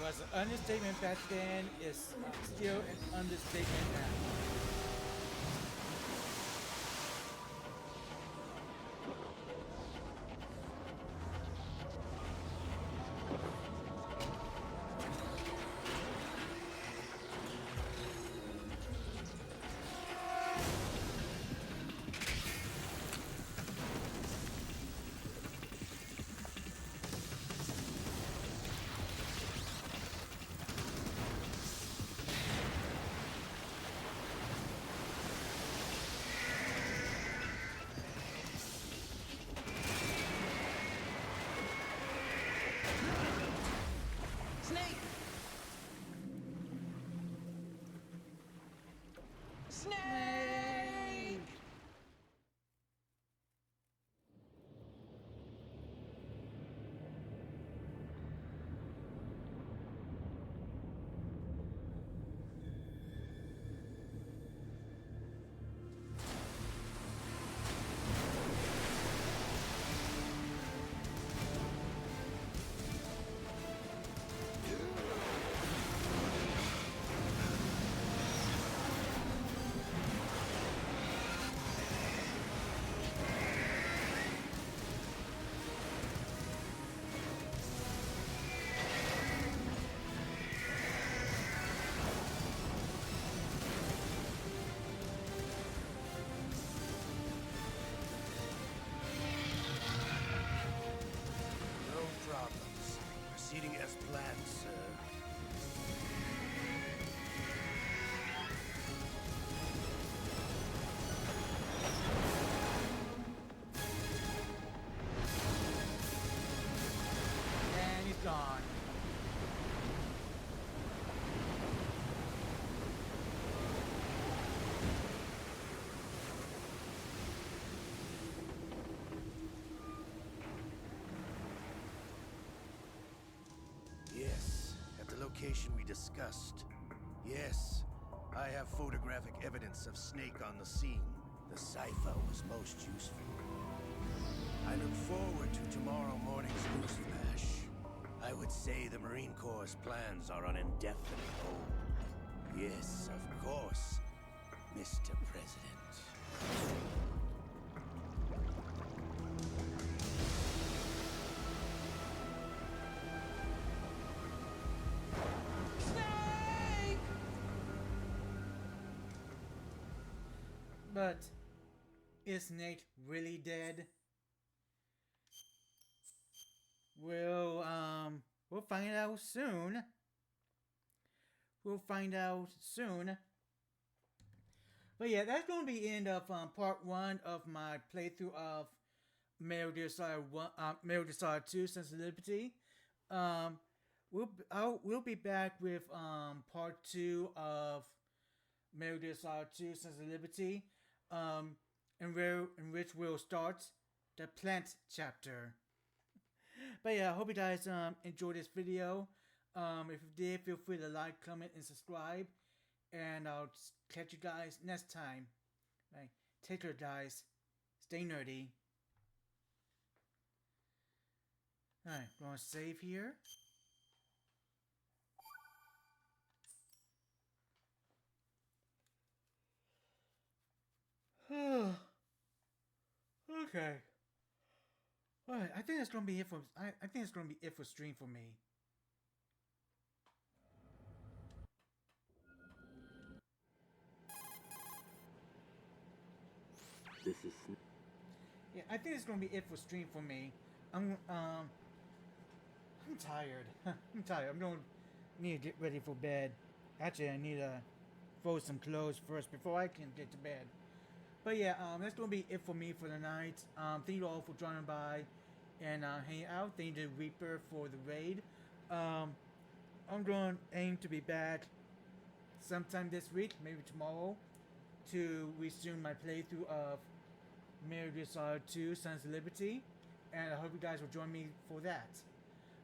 Was an understatement back then, is still an understatement now.
location we discussed. Yes, I have photographic evidence of Snake on the scene. The cipher was most useful. I look forward to tomorrow morning's newsflash. I would say the Marine Corps' plans are on indefinite hold. Yes, of course, Mr. President.
But is Snake really dead? We'll find out soon. We'll find out soon. But yeah, that's going to be the end of part 1 of my playthrough of Metal Gear Solid 2: Sons of Liberty. We'll be back with part 2 of Metal Gear Solid 2: Sons of Liberty, in which we'll start the plant chapter. But yeah, I hope you guys enjoyed this video. If you did, feel free to like, comment, and subscribe. And I'll catch you guys next time. Right. Take care, guys. Stay nerdy. Alright, gonna save here. Okay. Alright, I think that's gonna be it for I think it's gonna be it for stream for me.
This is...
Yeah, I think it's gonna be it for stream for me. I'm tired. I'm tired. I'm gonna need to get ready for bed. Actually, I need to fold some clothes first before I can get to bed. But yeah, that's gonna be it for me for the night. Thank you all for joining by and hanging out. Thank you to Reaper for the raid. I'm going to aim to be back sometime this week, maybe tomorrow, to resume my playthrough of Metal Gear Solid 2: Sons of Liberty, and I hope you guys will join me for that.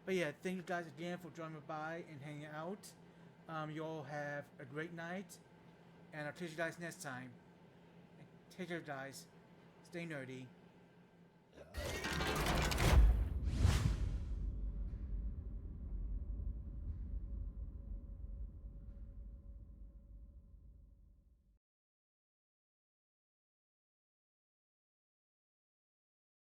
But yeah, thank you guys again for joining by and hanging out. You all have a great night, and I'll catch you guys next time. Take care, guys. Stay nerdy.